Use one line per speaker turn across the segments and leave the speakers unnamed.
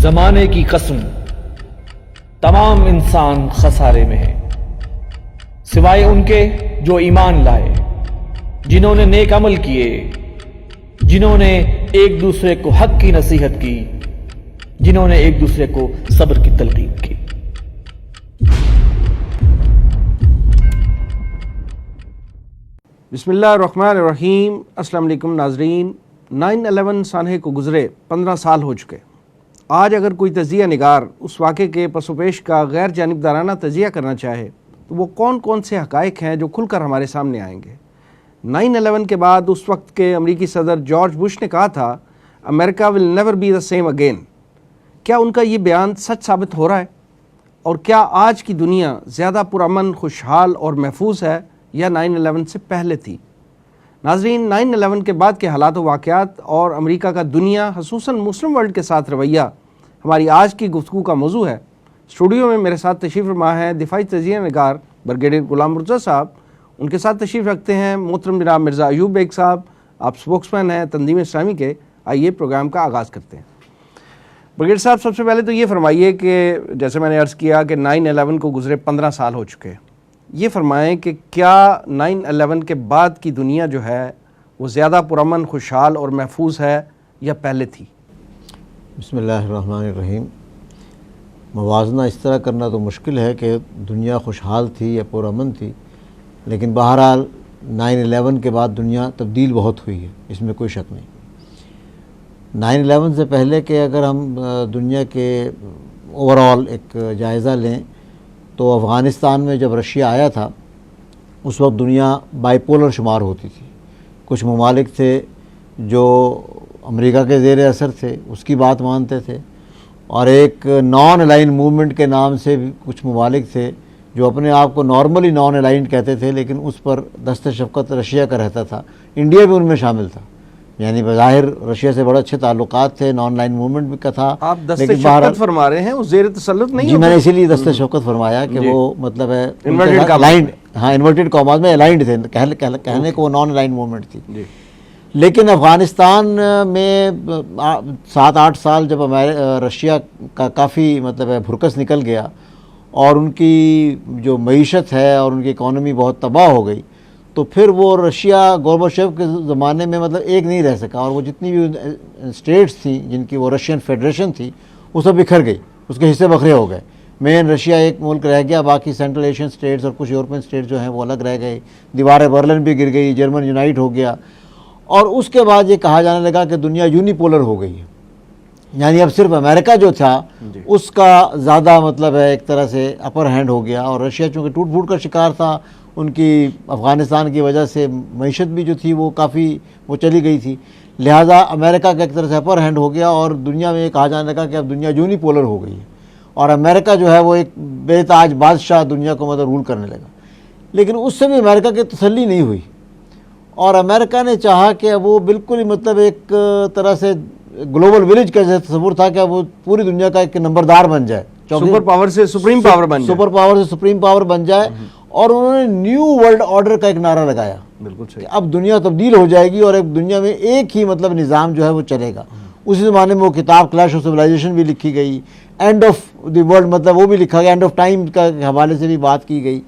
زمانے کی قسم تمام انسان خسارے میں ہے سوائے ان کے جو ایمان لائے، جنہوں نے نیک عمل کیے، جنہوں نے ایک دوسرے کو حق کی نصیحت کی، جنہوں نے ایک دوسرے کو صبر کی تلقین کی۔
بسم اللہ الرحمن الرحیم۔ السلام علیکم ناظرین۔ 9/11 سانحے کو گزرے 15 سال ہو چکے۔ آج اگر کوئی تجزیہ نگار اس واقعے کے پس و پیش کا غیر جانبدارانہ تجزیہ کرنا چاہے تو وہ کون کون سے حقائق ہیں جو کھل کر ہمارے سامنے آئیں گے؟ 9/11 کے بعد اس وقت کے امریکی صدر جارج بش نے کہا تھا America will never be the same again. کیا ان کا یہ بیان سچ ثابت ہو رہا ہے؟ اور کیا آج کی دنیا زیادہ پرامن، خوشحال اور محفوظ ہے یا 9/11 سے پہلے تھی؟ ناظرین، 9/11 کے بعد کے حالات و واقعات اور امریکہ کا دنیا خصوصاً مسلم ورلڈ کے ساتھ رویہ ہماری آج کی گفتگو کا موضوع ہے۔ اسٹوڈیو میں میرے ساتھ تشریف فرما ہے دفاعی تجزیہ نگار بریگیڈیئر غلام مرتضیٰ صاحب، ان کے ساتھ تشریف رکھتے ہیں محترم جناب مرزا ایوب بیگ صاحب، آپ سپوکس مین ہیں تنظیم اسلامی کے۔ آئیے پروگرام کا آغاز کرتے ہیں۔ بریگیڈیئر صاحب، سب سے پہلے تو یہ فرمائیے کہ جیسے میں نے عرض کیا کہ 9/11 کو گزرے 15 سال ہو چکے، یہ فرمائیں کہ کیا 9/11 کے بعد کی دنیا جو ہے وہ زیادہ پرامن، خوشحال اور محفوظ ہے یا پہلے تھی؟
بسم اللہ الرحمن الرحیم۔ موازنہ اس طرح کرنا تو مشکل ہے کہ دنیا خوشحال تھی یا پرامن تھی، لیکن بہرحال 9/11 کے بعد دنیا تبدیل بہت ہوئی ہے، اس میں کوئی شک نہیں۔ 9/11 سے پہلے کہ اگر ہم دنیا کے اوورآل ایک جائزہ لیں تو افغانستان میں جب رشیا آیا تھا اس وقت دنیا بائی پولر شمار ہوتی تھی۔ کچھ ممالک تھے جو امریکہ کے زیر اثر تھے، اس کی بات مانتے تھے، اور ایک نان الائن موومنٹ کے نام سے بھی کچھ ممالک تھے جو اپنے آپ کو نارملی نان الائنڈ کہتے تھے، لیکن اس پر دست شفقت رشیا کا رہتا تھا۔ انڈیا بھی ان میں شامل تھا، یعنی بظاہر رشیا سے بڑے اچھے تعلقات تھے، نان الائن موومنٹ بھی کا تھا۔
آپ دست شفقت فرما رہے ہیں، وہ زیر تسلط نہیں؟
جی، میں نے اسی لیے دست شفقت فرمایا کہ وہ مطلب ہے الائنڈ، ہاں انورٹڈ کاماز میں الائنڈ تھے، کہنے کو وہ نان الائنڈ موومنٹ تھی۔ لیکن افغانستان میں 7-8 سال جب رشیا کا کافی مطلب ہے بھرکس نکل گیا اور ان کی جو معیشت ہے اور ان کی اکانومی بہت تباہ ہو گئی، تو پھر وہ رشیا گورباچیو کے زمانے میں مطلب ایک نہیں رہ سکا، اور وہ جتنی بھی اسٹیٹس تھیں جن کی وہ رشین فیڈریشن تھی وہ سب بکھر گئی، اس کے حصے بکھرے ہو گئے۔ مین رشیا ایک ملک رہ گیا، باقی سینٹرل ایشین اسٹیٹس اور کچھ یورپین اسٹیٹس جو ہیں وہ الگ رہ گئے، دیوار برلن بھی گر گئی، جرمن یونائٹ ہو گیا، اور اس کے بعد یہ کہا جانے لگا کہ دنیا یونیپولر ہو گئی ہے، یعنی اب صرف امریکہ جو تھا اس کا زیادہ مطلب ہے ایک طرح سے اپر ہینڈ ہو گیا، اور رشیا چونکہ ٹوٹ پھوٹ کا شکار تھا، ان کی افغانستان کی وجہ سے معیشت بھی جو تھی وہ کافی وہ چلی گئی تھی، لہٰذا امریکہ کا ایک طرح سے اپر ہینڈ ہو گیا، اور دنیا میں یہ کہا جانے لگا کہ اب دنیا یونیپولر ہو گئی ہے، اور امریکہ جو ہے وہ ایک بے تاج بادشاہ دنیا کو مطلب رول کرنے لگا۔ لیکن اس سے بھی امریکہ کی تسلی نہیں ہوئی، اور امریکہ نے چاہا کہ وہ بالکل ہی مطلب ایک طرح سے گلوبل ولیج کا جیسا تصور تھا کہ وہ پوری دنیا کا ایک نمبردار بن جائے،
سپر پاور سے سپریم پاور بن جائے،
سپر پاور سے سپریم پاور بن جائے، اور انہوں نے نیو ورلڈ آرڈر کا ایک نعرہ لگایا۔
بالکل صحیح،
کہ اب دنیا تبدیل ہو جائے گی اور ایک دنیا میں ایک ہی مطلب نظام جو ہے وہ چلے گا۔ اسی زمانے میں وہ کتاب کلیش آف سویلائزیشن بھی لکھی گئی، اینڈ آف دی ورلڈ مطلب وہ بھی لکھا گیا، اینڈ آف ٹائم کا حوالے سے بھی بات کی گئی،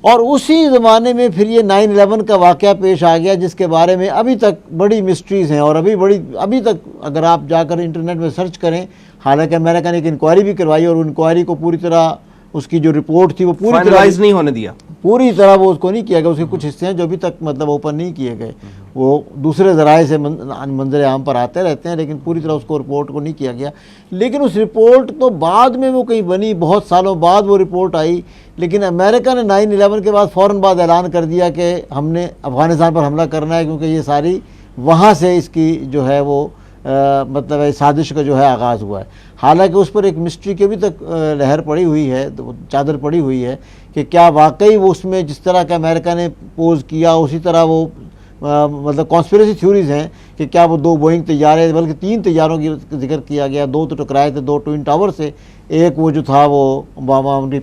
اور اسی زمانے میں پھر یہ 9/11 کا واقعہ پیش آ گیا جس کے بارے میں ابھی تک بڑی مسٹریز ہیں، اور ابھی تک اگر آپ جا کر انٹرنیٹ میں سرچ کریں، حالانکہ امریکہ نے ایک انکوائری بھی کروائی اور انکوائری کو پوری طرح اس کی جو رپورٹ تھی وہ پوری طرح
نہیں ہونے دیا،
پوری طرح وہ اس کو نہیں کیا گیا، اس کے کچھ حصے ہیں جو ابھی تک مطلب اوپن نہیں کیے گئے، وہ دوسرے ذرائع سے منظر عام پر آتے رہتے ہیں، لیکن پوری طرح اس کو رپورٹ کو نہیں کیا گیا۔ لیکن اس رپورٹ تو بعد میں وہ کہیں بنی، بہت سالوں بعد وہ رپورٹ آئی، لیکن امریکہ نے 9/11 کے بعد فوراً بعد اعلان کر دیا کہ ہم نے افغانستان پر حملہ کرنا ہے، کیونکہ یہ ساری وہاں سے اس کی جو ہے وہ مطلب سازش کا جو ہے آغاز ہوا ہے۔ حالانکہ اس پر ایک مسٹری کی ابھی تک لہر پڑی ہوئی ہے، چادر پڑی ہوئی ہے کہ کیا واقعی وہ اس میں جس طرح کا امریکہ نے پوز کیا اسی طرح وہ مطلب کانسپریسی تھیوریز ہیں کہ کیا وہ 2 بوئنگ طیارے بلکہ 3 طیاروں کی ذکر کیا گیا، 2 تو ٹکرائے تھے 2 ٹوئن ٹاور سے، ایک وہ جو تھا وہ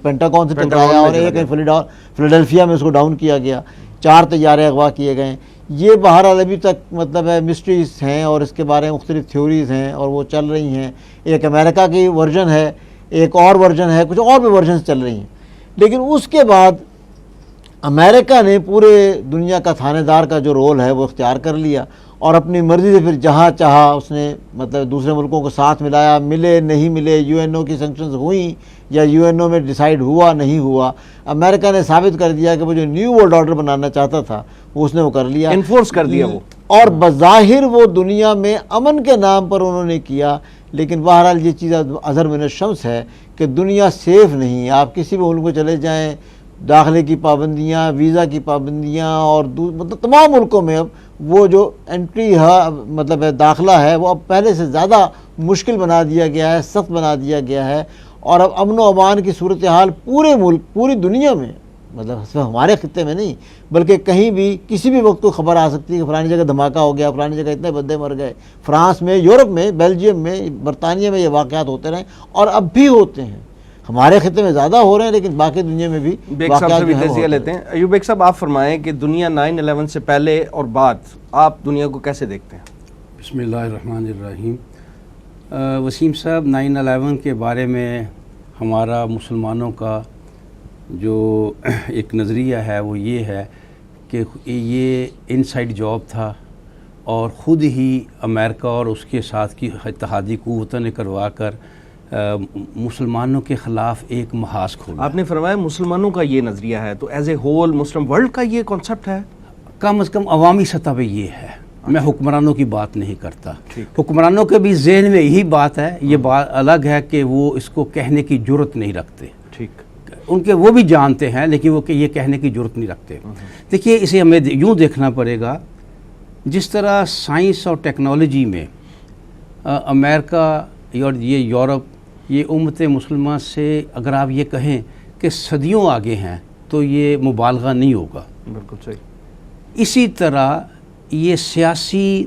پینٹاگون سے ٹکرایا اور ایک فلاڈیلفیا میں اس کو ڈاؤن کیا گیا، 4 طیارے اغوا کیے گئے. یہ بہرحال ابھی تک مطلب ہے مسٹریز ہیں اور اس کے بارے میں مختلف تھیوریز ہیں اور وہ چل رہی ہیں. ایک امریکہ کی ورژن ہے، ایک اور ورژن ہے، کچھ اور بھی ورژنز چل رہی ہیں. لیکن اس کے بعد امریکہ نے پورے دنیا کا تھانے دار کا جو رول ہے وہ اختیار کر لیا اور اپنی مرضی سے پھر جہاں چاہا اس نے مطلب دوسرے ملکوں کو ساتھ ملایا، ملے نہیں ملے، UN کی سینکشنز ہوئیں یا UN میں ڈیسائیڈ ہوا نہیں ہوا، امریکہ نے ثابت کر دیا کہ وہ جو نیو ورلڈ آرڈر بنانا چاہتا تھا وہ اس نے وہ کر لیا،
انفورس کر دیا وہ.
اور بظاہر وہ دنیا میں امن کے نام پر انہوں نے کیا. لیکن بہرحال یہ چیز اظہر من الشمس ہے کہ دنیا سیف نہیں ہے. آپ کسی بھی ملک کو چلے جائیں، داخلے کی پابندیاں، ویزا کی پابندیاں اور مطلب تمام ملکوں میں اب وہ جو انٹری ہے مطلب داخلہ ہے وہ اب پہلے سے زیادہ مشکل بنا دیا گیا ہے، سخت بنا دیا گیا ہے. اور اب امن و امان کی صورتحال پورے ملک پوری دنیا میں مطلب صرف ہمارے خطے میں نہیں بلکہ کہیں بھی کسی بھی وقت کو خبر آ سکتی ہے کہ فلانی جگہ دھماکہ ہو گیا، فلانی جگہ اتنے بندے مر گئے. فرانس میں، یورپ میں، بیلجیم میں، برطانیہ میں یہ واقعات ہوتے رہے اور اب بھی ہوتے ہیں. ہمارے خطے میں زیادہ ہو رہے ہیں لیکن باقی دنیا میں بھی
بیگ صاحب سے بھی تجزیہ لیتے ہیں. ایوب بیگ صاحب آپ فرمائیں کہ دنیا 9/11 سے پہلے اور بعد آپ دنیا کو کیسے دیکھتے ہیں؟
بسم اللہ الرحمن الرحیم. وسیم صاحب، 9/11 کے بارے میں ہمارا مسلمانوں کا جو ایک نظریہ ہے وہ یہ ہے کہ یہ انسائیڈ جاب تھا اور خود ہی امریکہ اور اس کے ساتھ کی اتحادی قوتوں نے کروا کر مسلمانوں کے خلاف ایک محاذ کھولا.
آپ نے فرمایا مسلمانوں کا یہ نظریہ ہے، تو as a whole Muslim world کا یہ کانسیپٹ ہے؟
کم از کم عوامی سطح پہ یہ ہے. میں حکمرانوں کی بات نہیں کرتا. حکمرانوں کے بھی ذہن میں یہی بات ہے. یہ بات الگ ہے کہ وہ اس کو کہنے کی جرت نہیں رکھتے.
ٹھیک،
ان کے وہ بھی جانتے ہیں لیکن وہ کہ یہ کہنے کی جرت نہیں رکھتے. دیکھیے، اسے ہمیں یوں دیکھنا پڑے گا، جس طرح سائنس اور ٹیکنالوجی میں امریکہ اور یہ یورپ، یہ امت مسلمہ سے اگر آپ یہ کہیں کہ صدیوں آگے ہیں تو یہ مبالغہ نہیں ہوگا.
بالکل صحیح.
اسی طرح یہ سیاسی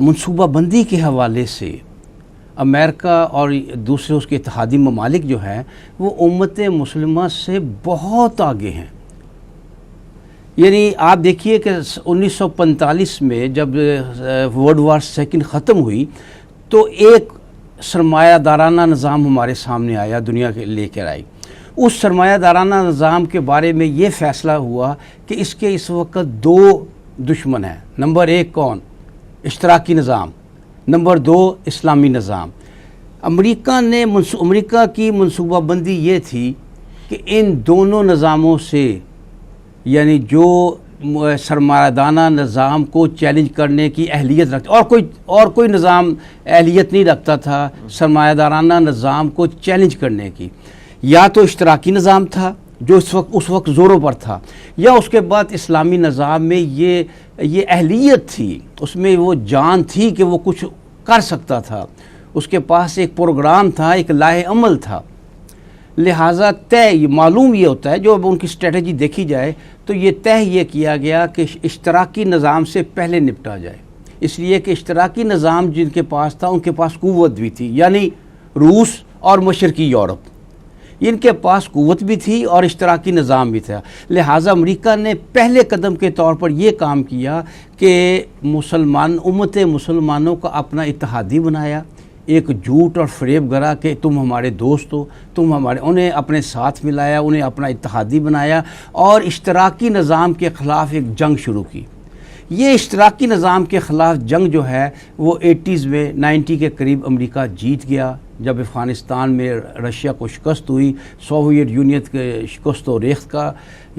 منصوبہ بندی کے حوالے سے امریکہ اور دوسرے اس کے اتحادی ممالک جو ہیں وہ امت مسلمہ سے بہت آگے ہیں. یعنی آپ دیکھیے کہ 1945 میں جب ورلڈ وار سیکنڈ ختم ہوئی تو ایک سرمایہ دارانہ نظام ہمارے سامنے آیا، دنیا کے لے کر آئی. اس سرمایہ دارانہ نظام کے بارے میں یہ فیصلہ ہوا کہ اس کے اس وقت 2 دشمن ہیں. نمبر 1 کون؟ اشتراکی نظام. نمبر 2 اسلامی نظام. امریکہ کی منصوبہ بندی یہ تھی کہ ان دونوں نظاموں سے، یعنی جو سرمایہ دارانہ نظام کو چیلنج کرنے کی اہلیت رکھتا، اور کوئی نظام اہلیت نہیں رکھتا تھا سرمایہ دارانہ نظام کو چیلنج کرنے کی. یا تو اشتراکی نظام تھا جو اس وقت زوروں پر تھا، یا اس کے بعد اسلامی نظام میں یہ اہلیت تھی، اس میں وہ جان تھی کہ وہ کچھ کر سکتا تھا، اس کے پاس ایک پروگرام تھا، ایک لاہ عمل تھا. لہٰذا معلوم یہ ہوتا ہے، جو اب ان کی اسٹریٹجی دیکھی جائے تو یہ کیا گیا کہ اشتراکی نظام سے پہلے نپٹا جائے. اس لیے کہ اشتراکی نظام جن کے پاس تھا ان کے پاس قوت بھی تھی، یعنی روس اور مشرقی یورپ، ان کے پاس قوت بھی تھی اور اشتراکی نظام بھی تھا. لہٰذا امریکہ نے پہلے قدم کے طور پر یہ کام کیا کہ امت مسلمانوں کا اپنا اتحادی بنایا، ایک جھوٹ اور فریب گرا کہ تم ہمارے دوست ہو، انہیں اپنے ساتھ ملایا، انہیں اپنا اتحادی بنایا اور اشتراکی نظام کے خلاف ایک جنگ شروع کی. یہ اشتراکی نظام کے خلاف جنگ جو ہے وہ 80s میں 90 کے قریب امریکہ جیت گیا. جب افغانستان میں رشیا کو شکست ہوئی، سوویت یونین کے شکست و ریخت کا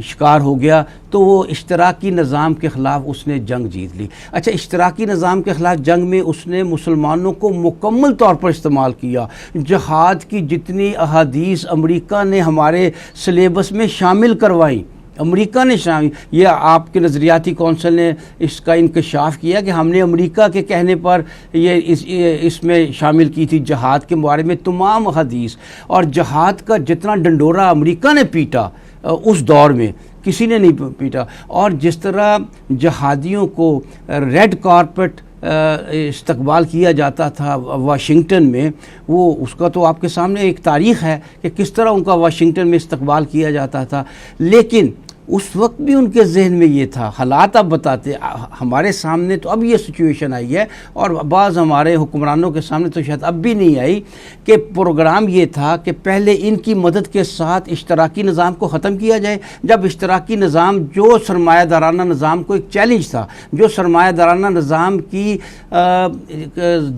شکار ہو گیا، تو وہ اشتراکی نظام کے خلاف اس نے جنگ جیت لی. اچھا، اشتراکی نظام کے خلاف جنگ میں اس نے مسلمانوں کو مکمل طور پر استعمال کیا. جہاد کی جتنی احادیث امریکہ نے ہمارے سلیبس میں شامل کروائیں، امریکہ نے شامل، یہ آپ کے نظریاتی کونسل نے اس کا انکشاف کیا کہ ہم نے امریکہ کے کہنے پر اس میں شامل کی تھی جہاد کے بارے میں تمام حدیث. اور جہاد کا جتنا ڈنڈورا امریکہ نے پیٹا اس دور میں، کسی نے نہیں پیٹا. اور جس طرح جہادیوں کو ریڈ کارپٹ استقبال کیا جاتا تھا واشنگٹن میں، وہ اس کا تو آپ کے سامنے ایک تاریخ ہے کہ کس طرح ان کا واشنگٹن میں استقبال کیا جاتا تھا. لیکن اس وقت بھی ان کے ذہن میں یہ تھا، حالات اب بتاتے، ہمارے سامنے تو اب یہ سچویشن آئی ہے اور بعض ہمارے حکمرانوں کے سامنے تو شاید اب بھی نہیں آئی، کہ پروگرام یہ تھا کہ پہلے ان کی مدد کے ساتھ اشتراکی نظام کو ختم کیا جائے. جب اشتراکی نظام جو سرمایہ دارانہ نظام کو ایک چیلنج تھا، جو سرمایہ دارانہ نظام کی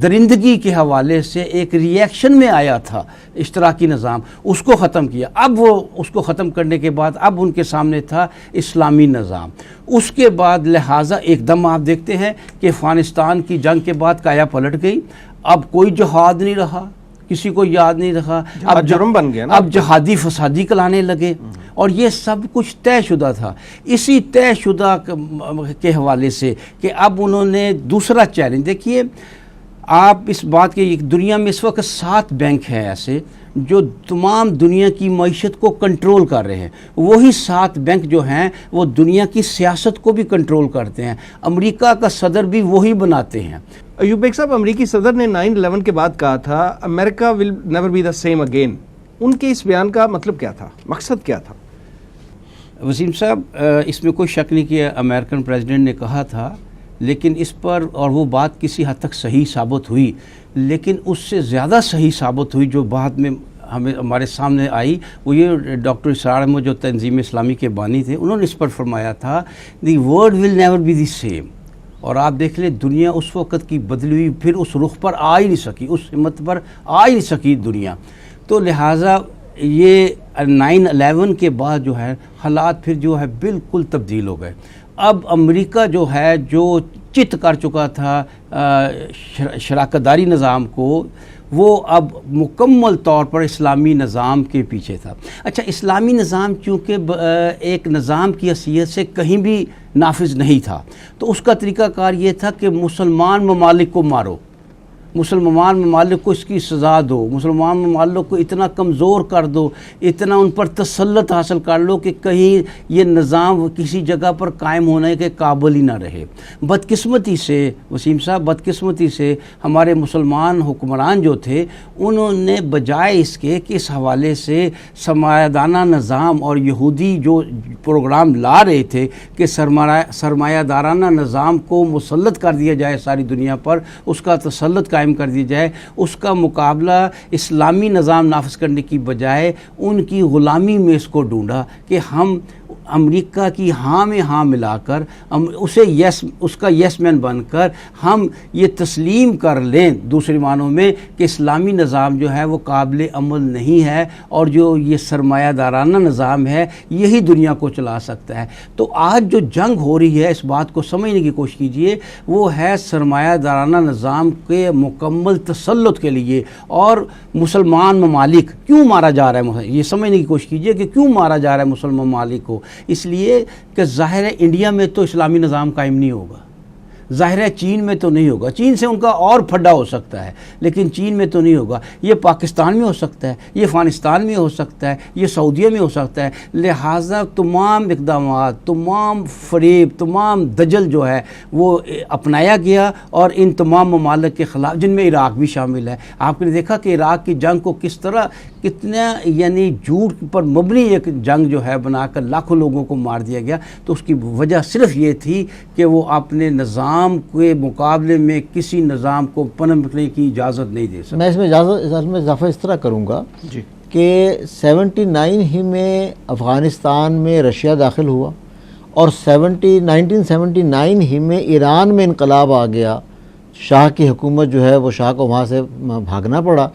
درندگی کے حوالے سے ایک ری ایکشن میں آیا تھا اشتراکی نظام، اس کو ختم کیا. اب وہ اس کو ختم کرنے کے بعد اب ان کے سامنے تھا اسلامی نظام. اس کے بعد لہٰذا ایک دم آپ دیکھتے ہیں کہ افغانستان کی جنگ کے بعد کایا پلٹ گئی. اب کوئی جہاد نہیں رہا، کسی کو یاد نہیں رہا، اب
جرم بن گیا نا،
اب جہادی فسادی کلانے لگے. اور یہ سب کچھ طے شدہ تھا. اسی طے شدہ کے حوالے سے کہ اب انہوں نے دوسرا چیلنج دیکھیے. آپ اس بات کے دنیا میں اس وقت 7 بینک ہیں ایسے جو تمام دنیا کی معیشت کو کنٹرول کر رہے ہیں. وہی 7 بینک جو ہیں وہ دنیا کی سیاست کو بھی کنٹرول کرتے ہیں. امریکہ کا صدر بھی وہی بناتے ہیں.
ایوب بیگ صاحب، امریکی صدر نے 9/11 کے بعد کہا تھا America will never be the same again. ان کے اس بیان کا مطلب کیا تھا، مقصد کیا تھا؟
وسیم صاحب، اس میں کوئی شک نہیں کہ امریکن پریزیڈنٹ نے کہا تھا، لیکن اس پر اور وہ بات کسی حد تک صحیح ثابت ہوئی، لیکن اس سے زیادہ صحیح ثابت ہوئی جو بعد میں ہمارے سامنے آئی، وہ یہ ڈاکٹر اسرار احمد جو تنظیم اسلامی کے بانی تھے، انہوں نے اس پر فرمایا تھا the world will never be the same. اور آپ دیکھ لیں دنیا اس وقت کی بدلی ہوئی، پھر اس رخ پر آ ہی نہیں سکی، اس ہمت پر آ ہی نہیں سکی دنیا. تو لہٰذا یہ 9/11 کے بعد جو ہے حالات پھر جو ہے بالکل تبدیل ہو گئے. اب امریکہ جو ہے جو چت کر چکا تھا شراکت داری نظام کو، وہ اب مکمل طور پر اسلامی نظام کے پیچھے تھا. اچھا، اسلامی نظام چونکہ ایک نظام کی حیثیت سے کہیں بھی نافذ نہیں تھا، تو اس کا طریقہ کار یہ تھا کہ مسلمان ممالک کو مارو، مسلمان ممالک کو اس کی سزا دو، مسلمان ممالک کو اتنا کمزور کر دو، اتنا ان پر تسلط حاصل کر لو کہ کہیں یہ نظام کسی جگہ پر قائم ہونے کے قابل ہی نہ رہے. بدقسمتی سے وسیم صاحب، بدقسمتی سے ہمارے مسلمان حکمران جو تھے، انہوں نے بجائے اس کے کہ اس حوالے سے سرمایہ دارانہ نظام اور یہودی جو پروگرام لا رہے تھے کہ سرمایہ دارانہ نظام کو مسلط کر دیا جائے ساری دنیا پر، اس کا تسلط قائم کر دی جائے، اس کا مقابلہ اسلامی نظام نافذ کرنے کی بجائے ان کی غلامی میں اس کو ڈھونڈا کہ ہم امریکہ کی ہاں میں ہاں ملا کر اس کا یس مین بن کر ہم یہ تسلیم کر لیں دوسرے معنوں میں کہ اسلامی نظام جو ہے وہ قابل عمل نہیں ہے اور جو یہ سرمایہ دارانہ نظام ہے یہی دنیا کو چلا سکتا ہے. تو آج جو جنگ ہو رہی ہے، اس بات کو سمجھنے کی کوشش کیجئے، وہ ہے سرمایہ دارانہ نظام کے مکمل تسلط کے لیے. اور مسلمان ممالک کیوں مارا جا رہا ہے، یہ سمجھنے کی کوشش کیجئے کہ کیوں مارا جا رہا ہے مسلمان ممالک کو. اس لیے کہ ظاہر ہے انڈیا میں تو اسلامی نظام قائم نہیں ہوگا، ظاہر ہے چین میں تو نہیں ہوگا، چین سے ان کا اور پھڈا ہو سکتا ہے لیکن چین میں تو نہیں ہوگا. یہ پاکستان میں ہو سکتا ہے، یہ افغانستان میں ہو سکتا ہے، یہ سعودیہ میں ہو سکتا ہے. لہٰذا تمام اقدامات، تمام فریب، تمام دجل جو ہے وہ اپنایا گیا اور ان تمام ممالک کے خلاف، جن میں عراق بھی شامل ہے. آپ نے دیکھا کہ عراق کی جنگ کو کس طرح، کتنا یعنی جھوٹ پر مبنی ایک جنگ جو ہے بنا کر لاکھوں لوگوں کو مار دیا گیا. تو اس کی وجہ صرف یہ تھی کہ وہ اپنے نظام کے مقابلے میں کسی نظام کو پنپنے کی اجازت نہیں دے سکتا.
میں اس میں اضافہ اس طرح کروں گا کہ 79 ہی میں افغانستان میں رشیا داخل ہوا اور 1979 ہی میں ایران میں انقلاب آ گیا. شاہ کی حکومت جو ہے وہ شاہ کو وہاں سے بھاگنا پڑا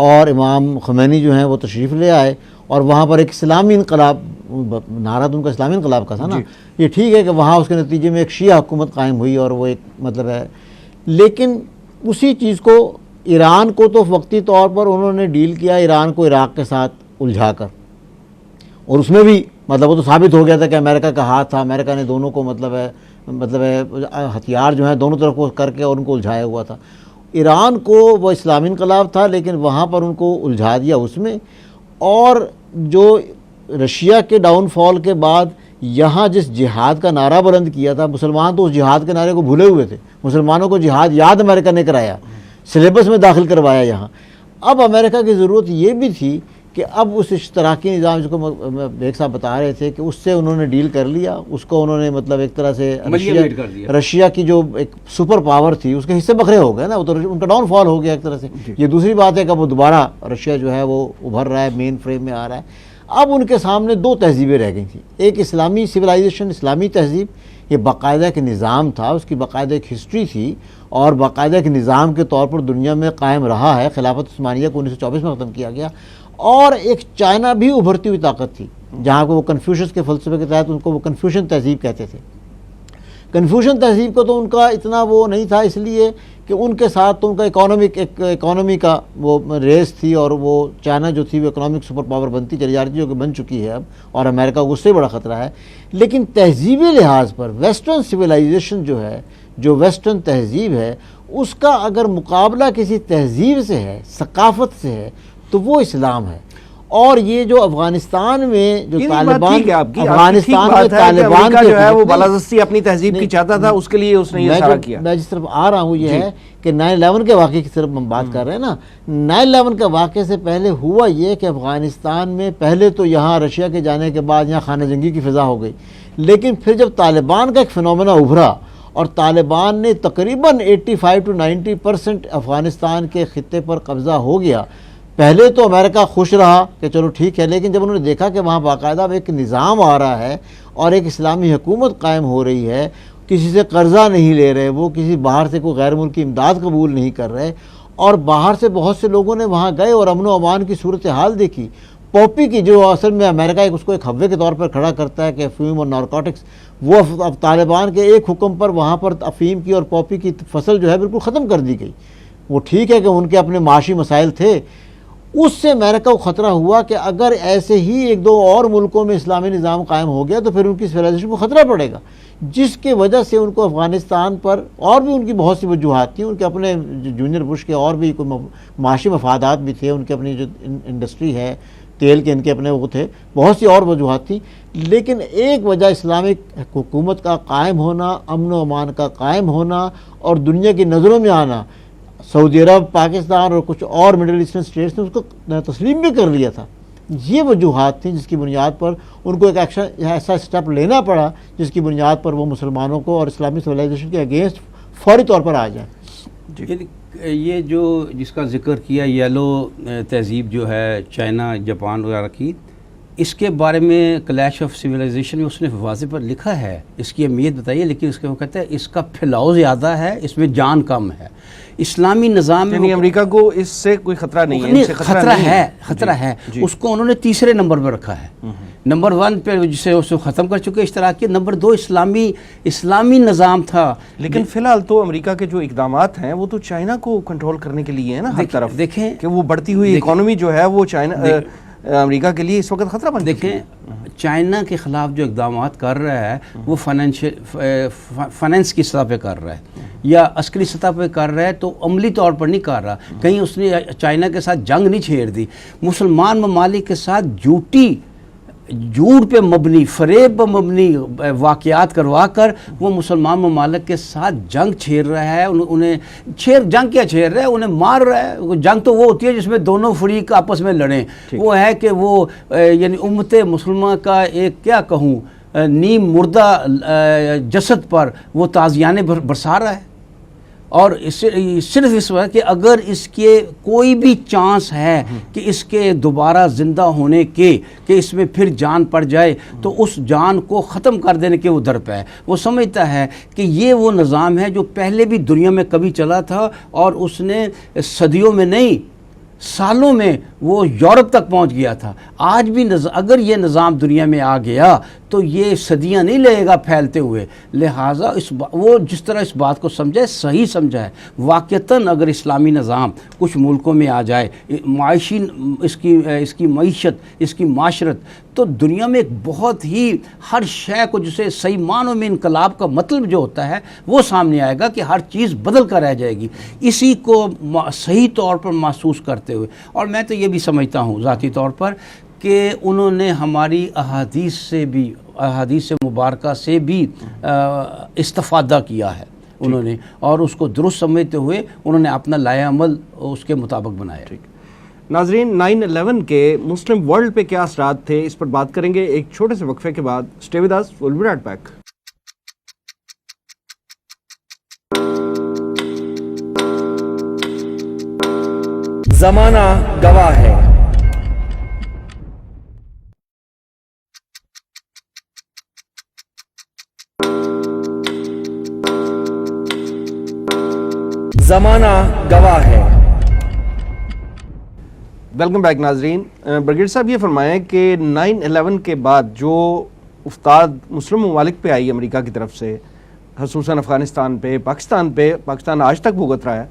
اور امام خمینی جو ہیں وہ تشریف لے آئے اور وہاں پر ایک اسلامی انقلاب، نعرہ ان کا اسلامی انقلاب کا تھا نا. یہ ٹھیک ہے کہ وہاں اس کے نتیجے میں ایک شیعہ حکومت قائم ہوئی اور وہ ایک مطلب ہے، لیکن اسی چیز کو ایران کو تو وقتی طور پر انہوں نے ڈیل کیا ایران کو عراق کے ساتھ الجھا کر، اور اس میں بھی مطلب وہ تو ثابت ہو گیا تھا کہ امریکہ کا ہاتھ تھا. امریکہ نے دونوں کو مطلب ہے ہتھیار جو ہیں دونوں طرف کو کر کے اور ان کو الجھایا ہوا تھا. ایران کو وہ اسلامی انقلاب تھا لیکن وہاں پر ان کو الجھا دیا اس میں. اور جو رشیا کے ڈاؤن فال کے بعد یہاں جس جہاد کا نعرہ بلند کیا تھا، مسلمان تو اس جہاد کے نعرے کو بھولے ہوئے تھے، مسلمانوں کو جہاد یاد امریکہ نے کرایا، سلیبس میں داخل کروایا یہاں۔ اب امریکہ کی ضرورت یہ بھی تھی کہ اب اس اشتراکی نظام جس کو بیگ صاحب بتا رہے تھے کہ اس سے انہوں نے ڈیل کر لیا، اس کو انہوں نے مطلب ایک طرح سے رشیا کی جو ایک سپر پاور تھی اس کے حصے بکھرے ہو گئے نا، وہ تو ان کا ڈاؤن فال ہو گیا ایک طرح سے۔ یہ دوسری بات ہے کہ وہ دوبارہ رشیا جو ہے وہ ابھر رہا ہے، مین فریم میں آ رہا ہے۔ اب ان کے سامنے دو تہذیبیں رہ گئی تھیں، ایک اسلامی سویلائزیشن، اسلامی تہذیب، یہ باقاعدہ ایک نظام تھا، اس کی باقاعدہ ایک ہسٹری تھی اور باقاعدہ ایک نظام کے طور پر دنیا میں قائم رہا ہے، خلافت عثمانیہ کو 1924 میں ختم کیا گیا۔ اور ایک چائنا بھی ابھرتی ہوئی طاقت تھی، جہاں کو وہ کنفیوشس کے فلسفے کے تحت ان کو وہ کنفیوشن تہذیب کہتے تھے۔ کنفیوشن تہذیب کو تو ان کا اتنا وہ نہیں تھا، اس لیے کہ ان کے ساتھ تو ان کا اکانومی کا وہ ریس تھی، اور وہ چائنا جو تھی وہ اکنامک سپر پاور بنتی چلی جا رہی تھی، جو کہ بن چکی ہے اب، اور امریکہ کو اس سے بڑا خطرہ ہے۔ لیکن تہذیبی لحاظ پر ویسٹرن سویلائزیشن جو ہے، جو ویسٹرن تہذیب ہے، اس کا اگر مقابلہ کسی تہذیب سے ہے، ثقافت سے ہے، تو وہ اسلام ہے۔ اور یہ جو افغانستان میں جو طالبان،
افغانستان میں طالبان جو ہے وہ بالادستی اپنی تہذیب کی چاہتا تھا، اس کے لیے اس نے یہ سارا کیا۔
میں جس طرف آ رہا ہوں یہ ہے کہ 9/11 کے واقعے کی طرف ہم بات کر رہے ہیں نا، 9/11 کے واقعے سے پہلے ہوا یہ کہ افغانستان میں پہلے تو یہاں رشیا کے جانے کے بعد یہاں خانہ جنگی کی فضا ہو گئی، لیکن پھر جب طالبان کا ایک فنومینا ابھرا اور طالبان نے تقریباً 85 to 90% افغانستان کے خطے پر قبضہ ہو گیا، پہلے تو امریکہ خوش رہا کہ چلو ٹھیک ہے، لیکن جب انہوں نے دیکھا کہ وہاں باقاعدہ ایک نظام آ رہا ہے اور ایک اسلامی حکومت قائم ہو رہی ہے، کسی سے قرضہ نہیں لے رہے، وہ کسی باہر سے کوئی غیر ملکی امداد قبول نہیں کر رہے، اور باہر سے بہت سے لوگوں نے وہاں گئے اور امن و امان کی صورتحال دیکھی۔ پوپی کی جو اصل میں امریکہ اس کو ایک ہوے کے طور پر کھڑا کرتا ہے کہ افیون اور نارکوٹکس، وہ اب طالبان کے ایک حکم پر وہاں پر افیم کی اور پوپی کی فصل جو ہے بالکل ختم کر دی گئی۔ وہ ٹھیک ہے کہ ان کے اپنے معاشی مسائل تھے، اس سے امریکہ کو خطرہ ہوا کہ اگر ایسے ہی ایک دو اور ملکوں میں اسلامی نظام قائم ہو گیا تو پھر ان کی سویلائزیشن کو خطرہ پڑے گا، جس کی وجہ سے ان کو افغانستان پر، اور بھی ان کی بہت سی وجوہات تھیں، ان کے اپنے جونیئر بش کے اور بھی کوئی معاشی مفادات بھی تھے، ان کے اپنی جو انڈسٹری ہے تیل کے، ان کے اپنے وہ تھے، بہت سی اور وجوہات تھیں، لیکن ایک وجہ اسلامک حکومت کا قائم ہونا، امن و امان کا قائم ہونا اور دنیا کی نظروں میں آنا۔ سعودی عرب، پاکستان اور کچھ اور مڈل ایسٹرن اسٹیٹس نے اس کو تسلیم بھی کر لیا تھا۔ یہ وجوہات تھیں جس کی بنیاد پر ان کو ایک ایکشن، ایسا اسٹیپ لینا پڑا جس کی بنیاد پر وہ مسلمانوں کو اور اسلامی سویلائزیشن کے اگینسٹ فوری طور پر آ جائیں۔
یہ جو جس کا ذکر کیا یلو تہذیب جو ہے چائنا، جاپان وغیرہ کی، اس کے بارے میں کلیش آف سویلائزیشن میں اس نے واضح پر لکھا ہے، اس کی اہمیت بتائیے، لیکن اس کے وہ کہتا ہے اس کا پھیلاؤ زیادہ ہے، اس میں جان کم ہے۔ اسلامی نظام میں
یعنی امریکہ کو اس سے کوئی خطرہ نہیں ہے، ان سے
خطرہ ہے، اس کو انہوں نے تیسرے نمبر پر رکھا ہے۔ نمبر 1 پہ جسے اس کو ختم کر چکے اشتراکی، نمبر 2 اسلامی نظام تھا۔
لیکن فی الحال تو امریکہ کے جو اقدامات ہیں وہ تو چائنا کو کنٹرول کرنے کے لیے ہے نا، ہر طرف
دیکھیں
کہ وہ بڑھتی ہوئی اکانومی جو ہے وہ چائنا امریکہ کے لیے اس وقت خطرہ بن چکی ہے۔
دیکھیں چائنا کے خلاف جو اقدامات کر رہا ہے وہ فائنینس کی سطح پہ کر رہا ہے یا عسکری سطح پہ کر رہا ہے، تو عملی طور پر نہیں کر رہا۔ کہیں اس نے چائنا کے ساتھ جنگ نہیں چھیڑ دی، مسلمان ممالک کے ساتھ جھوٹ پہ مبنی، فریب پہ مبنی واقعات کروا کر وہ مسلمان ممالک کے ساتھ جنگ چھیڑ رہا ہے۔ انہیں جنگ کیا چھیڑ رہا ہے؟ انہیں مار رہا ہے۔ جنگ تو وہ ہوتی ہے جس میں دونوں فریق آپس میں لڑیں، وہ ہے کہ وہ یعنی امت مسلمہ کا ایک کیا کہوں نیم مردہ جسد پر وہ تازیانے برسا رہا ہے، اور صرف اس وقت کہ اگر اس کے کوئی بھی چانس ہے کہ اس کے دوبارہ زندہ ہونے کے، کہ اس میں پھر جان پڑ جائے، تو اس جان کو ختم کر دینے کے وہ در پہ ہے۔ وہ سمجھتا ہے کہ یہ وہ نظام ہے جو پہلے بھی دنیا میں کبھی چلا تھا، اور اس نے صدیوں میں نہیں سالوں میں وہ یورپ تک پہنچ گیا تھا۔ آج بھی اگر یہ نظام دنیا میں آ گیا تو یہ صدیاں نہیں لگے گا پھیلتے ہوئے، لہٰذا وہ جس طرح اس بات کو سمجھے صحیح سمجھا ہے۔ واقعتاً اگر اسلامی نظام کچھ ملکوں میں آ جائے، معاشی اس کی معیشت، اس کی معاشرت، تو دنیا میں ایک بہت ہی ہر شے کو، جسے صحیح معنوں میں انقلاب کا مطلب جو ہوتا ہے وہ سامنے آئے گا کہ ہر چیز بدل کر رہ جائے گی، اسی کو صحیح طور پر محسوس کرتے ہوئے۔ اور میں تو یہ بھی سمجھتا ہوں ذاتی طور پر کہ انہوں نے ہماری احادیث مبارکہ سے بھی استفادہ کیا ہے انہوں نے، اور اس کو درست سمجھتے ہوئے انہوں نے اپنا لائحہ عمل اس کے مطابق بنایا۔
ناظرین، 9/11 کے مسلم ورلڈ پہ کیا اثرات تھے، اس پر بات کریں گے ایک چھوٹے سے وقفے کے بعد۔ Stay with us, we'll be right back۔
زمانہ گواہ ہے، زمانہ گواہ ہے۔
ویلکم بیک ناظرین۔ برگیڈ صاحب یہ فرمائیں کہ 9/11 کے بعد جو افتاد مسلم ممالک پہ آئی امریکہ کی طرف سے، خصوصاً افغانستان پہ، پاکستان آج تک بھگت رہا ہے،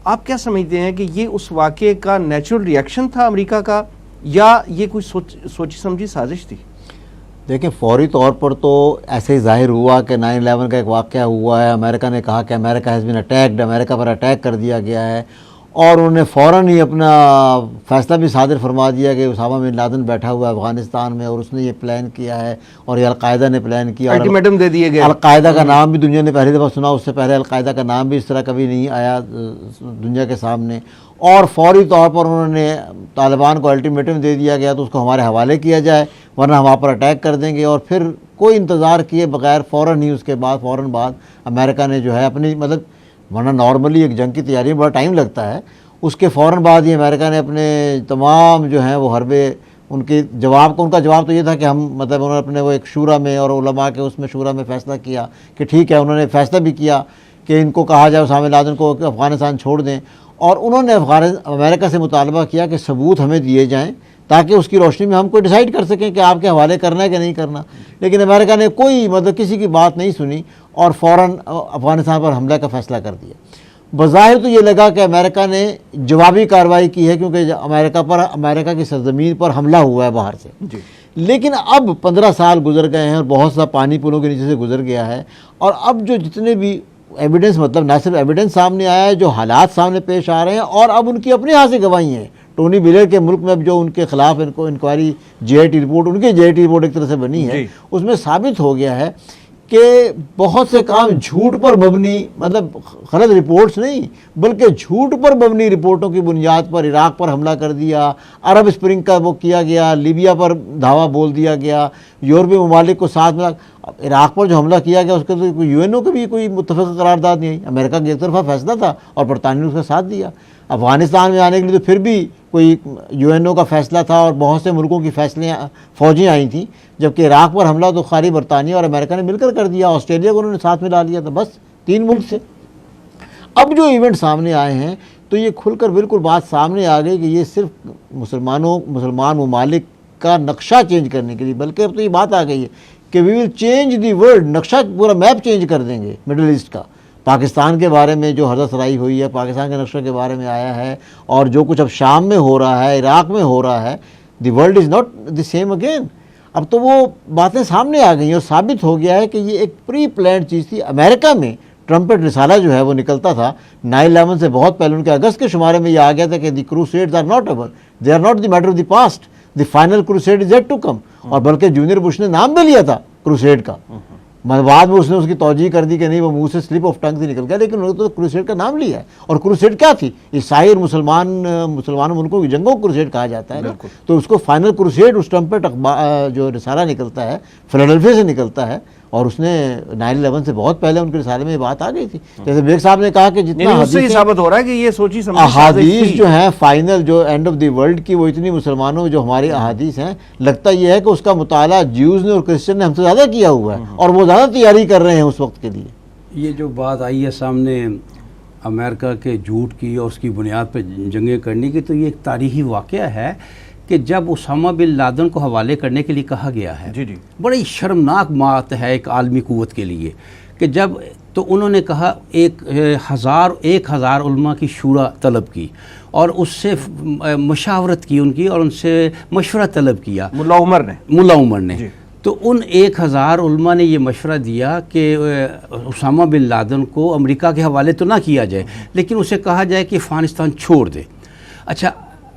آپ کیا سمجھتے ہیں کہ یہ اس واقعے کا نیچرل ریئیکشن تھا امریکہ کا، یا یہ کوئی سوچی سمجھی سازش تھی؟
دیکھیں، فوری طور پر تو ایسے ہی ظاہر ہوا کہ 9/11 کا ایک واقعہ ہوا ہے، امریکہ نے کہا کہ امریکہ ہیز بین اٹیکڈ، امریکہ پر اٹیک کر دیا گیا ہے، اور انہوں نے فوراً ہی اپنا فیصلہ بھی صادر فرما دیا کہ اسامہ بن لادن بیٹھا ہوا ہے افغانستان میں اور اس نے یہ پلان کیا ہے، اور یہ القاعدہ نے پلان کیا، اور
الٹیمیٹم دے دیے گئے۔
القاعدہ کا نام بھی دنیا نے پہلی دفعہ سنا، اس سے پہلے القاعدہ کا نام بھی اس طرح کبھی نہیں آیا دنیا کے سامنے، اور فوری طور پر انہوں نے طالبان کو الٹیمیٹم دے دیا گیا تو اس کو ہمارے حوالے کیا جائے ورنہ ہم آپ پر اٹیک کر دیں گے، اور پھر کوئی انتظار کیے بغیر فوراً ہی اس کے بعد فوراً بعد امریکہ نے جو ہے اپنی ورنہ نارملی ایک جنگ کی تیاری میں بڑا ٹائم لگتا ہے، اس کے فوراً بعد ہی امریکہ نے اپنے تمام جو ہیں وہ حربے ان کے جواب کو، ان کا جواب تو یہ تھا کہ ہم انہوں نے اپنے وہ ایک شورا میں اور علماء کے اس میں شورا میں فیصلہ کیا کہ ٹھیک ہے، انہوں نے فیصلہ بھی کیا کہ ان کو کہا جائے اسامہ بن لادن کو افغانستان چھوڑ دیں، اور انہوں نے امریکہ سے مطالبہ کیا کہ ثبوت ہمیں دیے جائیں تاکہ اس کی روشنی میں ہم کوئی ڈیسائیڈ کر سکیں کہ آپ کے حوالے کرنا ہے کہ نہیں کرنا، لیکن امریکہ نے کوئی کسی کی بات نہیں سنی اور فوراً افغانستان پر حملہ کا فیصلہ کر دیا۔ بظاہر تو یہ لگا کہ امریکہ نے جوابی کارروائی کی ہے کیونکہ امریکہ کی سرزمین پر حملہ ہوا ہے باہر سے، لیکن اب 15 سال گزر گئے ہیں اور بہت سا پانی پلوں کے نیچے سے گزر گیا ہے، اور اب جو جتنے بھی ایویڈنس نہ صرف ایویڈنس سامنے آیا ہے، جو حالات سامنے پیش آ رہے ہیں، اور اب ان کی اپنے ہاتھ سے گواہی ہیں۔ ٹونی بلیئر کے ملک میں اب جو ان کے خلاف ان کو انکوائری GIT رپورٹ، ان کی GIT رپورٹ ایک طرح سے بنی ہے، اس میں ثابت ہو گیا ہے کہ بہت سے کام جھوٹ پر مبنی، غلط رپورٹس نہیں بلکہ جھوٹ پر مبنی رپورٹوں کی بنیاد پر عراق پر حملہ کر دیا، عرب اسپرنگ کا وہ کیا گیا، لیبیا پر دھاوا بول دیا گیا، یورپی ممالک کو ساتھ ملا۔ عراق پر جو حملہ کیا گیا اس کے تو UN کا بھی کوئی متفق قرارداد نہیں آئی، امریکہ کا ایک طرفہ فیصلہ تھا اور برطانیہ نے اس کا ساتھ دیا۔ افغانستان میں آنے کے لیے تو پھر بھی کوئی UNO کا فیصلہ تھا اور بہت سے ملکوں کی فوجیں آئی تھیں، جبکہ عراق پر حملہ تو خالی برطانیہ اور امریکہ نے مل کر دیا، آسٹریلیا کو انہوں نے ساتھ ملا لیا تھا، بس 3 ملک سے۔ اب جو ایونٹ سامنے آئے ہیں تو یہ کھل کر بالکل بات سامنے آ گئی کہ یہ صرف مسلمان ممالک کا نقشہ چینج کرنے کے لیے، بلکہ اب تو یہ بات آ گئی ہے کہ وی ول چینج دی ورلڈ، نقشہ پورا میپ چینج کر دیں گے مڈل ایسٹ کا۔ پاکستان کے بارے میں جو حضرت سرائی ہوئی ہے، پاکستان کے نقشے کے بارے میں آیا ہے، اور جو کچھ اب شام میں ہو رہا ہے، عراق میں ہو رہا ہے، دی world is not the same again. اب تو وہ باتیں سامنے آ گئی ہیں اور ثابت ہو گیا ہے کہ یہ ایک پری پلانڈ چیز تھی۔ امریکہ میں ٹرمپٹ رسالہ جو ہے وہ نکلتا تھا 9/11 سے بہت پہلے، ان کے اگست کے شمارے میں یہ آ گیا تھا کہ the crusades are not over, they are not the matter of the past, the final crusade is yet to come, اور بلکہ جونیئر بش نے نام بھی لیا تھا کروسیڈ کا، بعد میں اس نے اس کی توجیہ کر دی کہ نہیں وہ منہ سے سلپ آف ٹنگ سے نکل گیا، لیکن انہوں نے تو کروسیڈ کا نام لیا ہے۔ اور کروسیڈ کیا تھی؟ عیسائی اور مسلمان ملکوں کی جنگوں کو کروسیڈ کہا جاتا ہے نا، تو اس کو فائنل کروسیڈ اس ٹرمپٹ جو رسالہ نکلتا ہے فیلاڈلفیا سے نکلتا ہے، اور اس نے 9/11 سے بہت پہلے ان کے رسالے میں یہ بات آ گئی تھی۔ جیسے بیگ صاحب نے کہا کہ جتنا
حدیث ثابت ہو رہا ہے کہ یہ سوچی سمجھی
احادیث جو ہیں فائنل جو اینڈ آف دی ورلڈ کی، وہ اتنی مسلمانوں جو ہماری احادیث ہیں، لگتا یہ ہے کہ اس کا مطالعہ جیوز نے اور کرسچن نے ہم سے زیادہ کیا ہوا ہے، اور وہ زیادہ تیاری کر رہے ہیں اس وقت کے لیے۔
یہ جو بات آئی ہے سامنے امریکہ کے جھوٹ کی اور اس کی بنیاد پہ جنگیں کرنے کی، تو یہ ایک تاریخی واقعہ ہے کہ جب اسامہ بن لادن کو حوالے کرنے کے لیے کہا گیا ہے، بڑی شرمناک بات ہے ایک عالمی قوت کے لیے کہ جب تو انہوں نے کہا 1000 علماء کی شورا طلب کی اور اس سے مشاورت کی ان کی، اور ان سے مشورہ طلب کیا
ملا عمر نے
تو ان 1000 علماء نے یہ مشورہ دیا کہ اسامہ بن لادن کو امریکہ کے حوالے تو نہ کیا جائے، لیکن اسے کہا جائے کہ افغانستان چھوڑ دے۔ اچھا،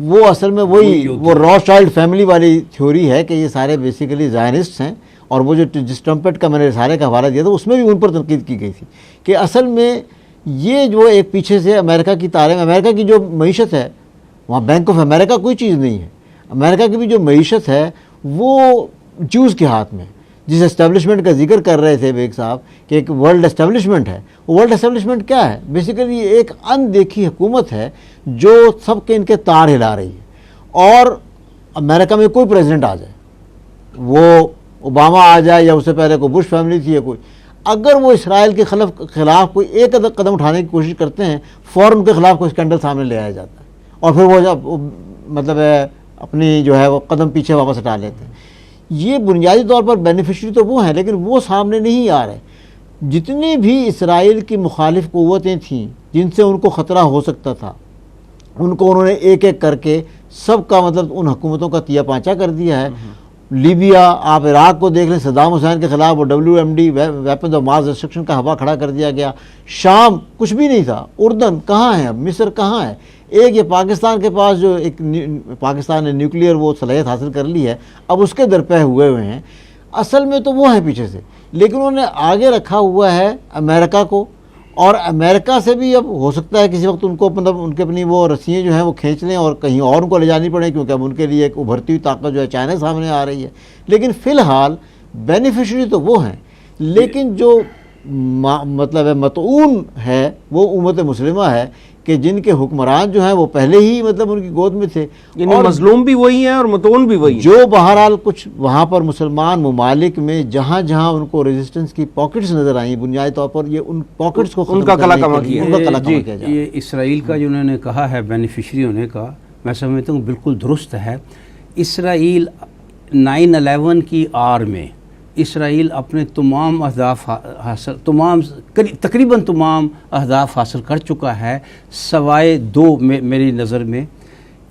وہ اصل میں وہی وہ راس چائلڈ فیملی والی تھیوری ہے کہ یہ سارے بیسیکلی زائنسٹ ہیں. اور وہ جو جس ٹرمپٹ کا میں نے رسالے کا حوالہ دیا تھا اس میں بھی ان پر تنقید کی گئی تھی کہ اصل میں یہ جو ایک پیچھے سے امریکہ کی تعلیم، امریکہ کی جو معیشت ہے وہاں بینک آف امریکہ کوئی چیز نہیں ہے. امریکہ کی بھی جو معیشت ہے وہ جوز کے ہاتھ میں. جس اسٹیبلشمنٹ کا ذکر کر رہے تھے بیگ صاحب کہ ایک ورلڈ اسٹیبلشمنٹ ہے، ورلڈ اسٹیبلشمنٹ کیا ہے؟ بیسیکلی یہ ایک اندیکھی حکومت ہے جو سب کے ان کے تار ہلا رہی ہے. اور امریکہ میں کوئی پریزیڈنٹ آ جائے، وہ اوباما آ جائے یا اس سے پہلے کوئی بش فیملی تھی یا کوئی، اگر وہ اسرائیل کے خلاف کوئی ایک قدم اٹھانے کی کوشش کرتے ہیں فوراً ان کے خلاف کوئی اسکینڈل سامنے لے آیا جاتا ہے اور پھر وہ مطلب اپنی جو ہے وہ قدم پیچھے واپس ہٹا لیتے ہیں. یہ بنیادی طور پر بینیفیشری تو وہ ہیں لیکن وہ سامنے نہیں آ رہے. جتنی بھی اسرائیل کی مخالف قوتیں تھیں جن سے ان کو خطرہ ہو سکتا تھا ان کو انہوں نے ایک ایک کر کے سب کا مطلب ان حکومتوں کا تیا پانچا کر دیا ہے. لیبیا، آپ عراق کو دیکھ لیں، صدام حسین کے خلاف وہ WMD weapons of mass destruction کا ہوا کھڑا کر دیا گیا. شام کچھ بھی نہیں تھا، اردن کہاں ہے، اب مصر کہاں ہے. ایک یہ پاکستان کے پاس جو ایک پاکستان نے نیوکلیئر وہ صلاحیت حاصل کر لی ہے اب اس کے درپے ہوئے ہیں. اصل میں تو وہ ہیں پیچھے سے، لیکن انہوں نے آگے رکھا ہوا ہے امریکہ کو. اور امریکہ سے بھی اب ہو سکتا ہے کسی وقت ان کو مطلب ان کے اپنی وہ رسیاں جو ہیں وہ کھینچ لیں اور کہیں اور ان کو لے جانی پڑیں کیونکہ اب ان کے لیے ایک ابھرتی ہوئی طاقت جو ہے چائنا سامنے آ رہی ہے. لیکن فی الحال بینیفیشری تو وہ ہیں، لیکن جو مطلب ہے مطعون ہے وہ امت مسلمہ ہے کہ جن کے حکمران جو ہیں وہ پہلے ہی مطلب ان کی گود میں تھے.
یعنی مظلوم بھی وہی ہیں اور مطعون بھی وہی ہیں.
جو بہرحال کچھ وہاں پر مسلمان ممالک میں جہاں جہاں ان کو ریزسٹنس کی پاکٹس نظر آئیں بنیادی طور پر یہ ان پاکٹس کو
ان کا کلا کما کیا
جائے.
یہ اسرائیل کا جو انہوں نے کہا ہے بینیفیشری ہونے کا، میں سمجھتا ہوں بالکل درست ہے. اسرائیل 9/11 کی آر میں اسرائیل اپنے تمام اہداف تقریباً تمام اہداف حاصل کر چکا ہے سوائے دو میری نظر میں.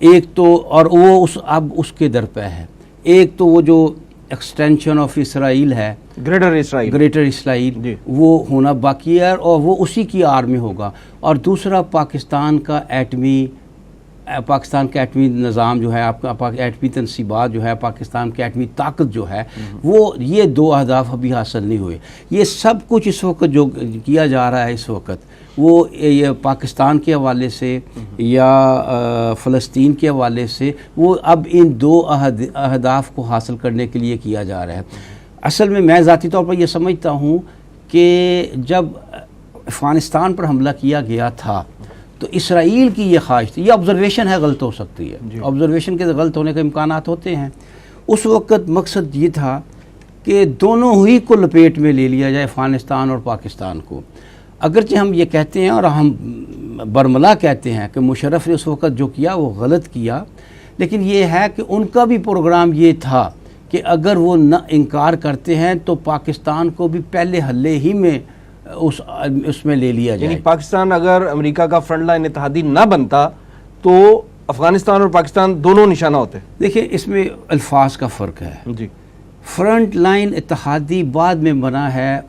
ایک تو اور وہ اب اس کے درپے ہے. ایک تو وہ جو ایکسٹینشن آف اسرائیل ہے، گریٹر اسرائیل
جی.
وہ ہونا باقی ہے اور وہ اسی کی آر میں ہوگا. اور دوسرا پاکستان کا ایٹمی نظام جو ہے، آپ کا ایٹمی تنصیبات جو ہے، پاکستان کی ایٹمی طاقت جو ہے، وہ یہ دو اہداف ابھی حاصل نہیں ہوئے. یہ سب کچھ اس وقت جو کیا جا رہا ہے اس وقت وہ یہ پاکستان کے حوالے سے یا فلسطین کے حوالے سے وہ اب ان دو اہداف کو حاصل کرنے کے لیے کیا جا رہا ہے. اصل میں ذاتی طور پر یہ سمجھتا ہوں کہ جب افغانستان پر حملہ کیا گیا تھا تو اسرائیل کی یہ خواہش تھی، یہ آبزرویشن ہے، غلط ہو سکتی ہے، آبزرویشن کے غلط ہونے کے امکانات ہوتے ہیں. اس وقت مقصد یہ تھا کہ دونوں ہی کو لپیٹ میں لے لیا جائے، افغانستان اور پاکستان کو. اگرچہ ہم یہ کہتے ہیں اور ہم برملا کہتے ہیں کہ مشرف نے اس وقت جو کیا وہ غلط کیا، لیکن یہ ہے کہ ان کا بھی پروگرام یہ تھا کہ اگر وہ نہ انکار کرتے ہیں تو پاکستان کو بھی پہلے حلے ہی میں اس میں لے لیا جائے.
یعنی پاکستان اگر امریکہ کا فرنٹ لائن اتحادی نہ بنتا تو افغانستان اور پاکستان دونوں نشانہ ہوتے.
دیکھیں اس میں الفاظ کا فرق ہے.
جی،
فرنٹ لائن اتحادی بعد میں بنا ہے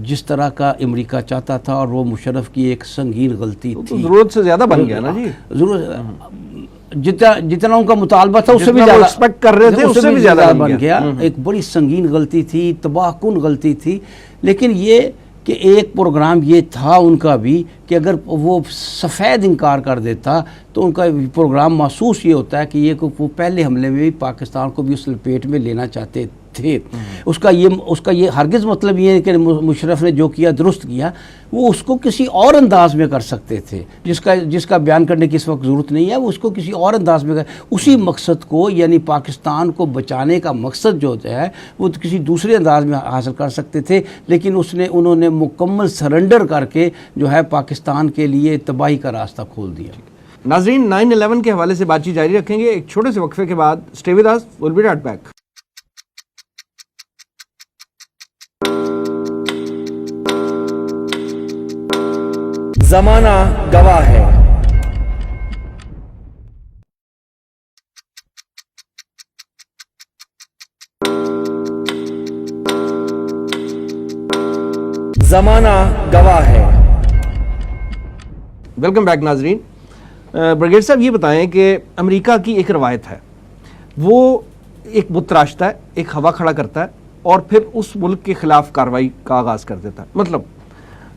جس طرح کا امریکہ چاہتا تھا اور وہ مشرف کی ایک سنگین غلطی
تو
تھی.
ضرورت سے زیادہ بن گیا نا جی.
ضرورت جتنا ان کا مطالبہ تھا اس سے بھی
جتنا وہ
زیادہ
ایکسپیکٹ کر رہے تھے اس سے بھی زیادہ
بن گیا. ایک بڑی سنگین غلطی تھی، تباہ کن غلطی تھی. لیکن یہ کہ ایک پروگرام یہ تھا ان کا بھی کہ اگر وہ سفید انکار کر دیتا تو ان کا پروگرام محسوس یہ ہوتا ہے کہ یہ وہ پہلے حملے میں بھی پاکستان کو بھی اس لپیٹ میں لینا چاہتے تھے. اس کا یہ ہرگز مطلب یہ ہے کہ مشرف نے جو کیا درست کیا، وہ اس کو کسی اور انداز میں کر سکتے تھے جس کا بیان کرنے کی اس وقت ضرورت نہیں ہے. وہ اس کو کسی اور انداز میں اسی مقصد کو یعنی پاکستان کو بچانے کا مقصد جو ہے وہ کسی دوسرے انداز میں حاصل کر سکتے تھے. لیکن انہوں نے مکمل سرنڈر کر کے جو ہے پاکستان کے لیے تباہی کا راستہ کھول دیا.
ناظرین 9/11 کے حوالے سے بات چیت جاری رکھیں گے ایک چھوٹے سے وقفے کے بعد. Stay with us, we'll be right back.
زمانہ گواہ ہے. زمانہ گواہ ہے.
ویلکم بیک ناظرین. برگیڈ صاحب یہ بتائیں کہ امریکہ کی ایک روایت ہے، وہ ایک بت تراشتا ہے، ایک ہوا کھڑا کرتا ہے اور پھر اس ملک کے خلاف کارروائی کا آغاز کر دیتا ہے. مطلب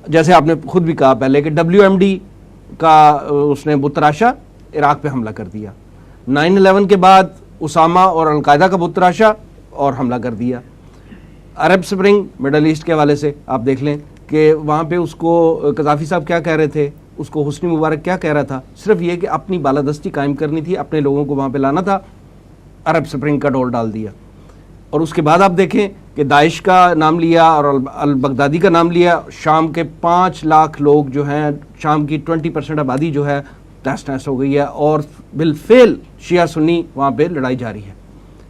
جیسے آپ نے خود بھی کہا پہلے کہ WMD کا اس نے بت تراشا، عراق پہ حملہ کر دیا. 9/11 کے بعد اسامہ اور القاعدہ کا بت تراشا اور حملہ کر دیا. عرب سپرنگ مڈل ایسٹ کے حوالے سے آپ دیکھ لیں کہ وہاں پہ اس کو قذافی صاحب کیا کہہ رہے تھے، اس کو حسنی مبارک کیا کہہ رہا تھا، صرف یہ کہ اپنی بالادستی قائم کرنی تھی، اپنے لوگوں کو وہاں پہ لانا تھا، عرب سپرنگ کا ڈول ڈال دیا. اور اس کے بعد آپ دیکھیں کہ داعش کا نام لیا اور البغدادی کا نام لیا. شام کے 5 لاکھ لوگ جو ہیں، شام کی 20% آبادی جو ہے تہس نہس ہو گئی ہے، اور بالفعل شیعہ سنی وہاں پہ لڑائی جاری ہے،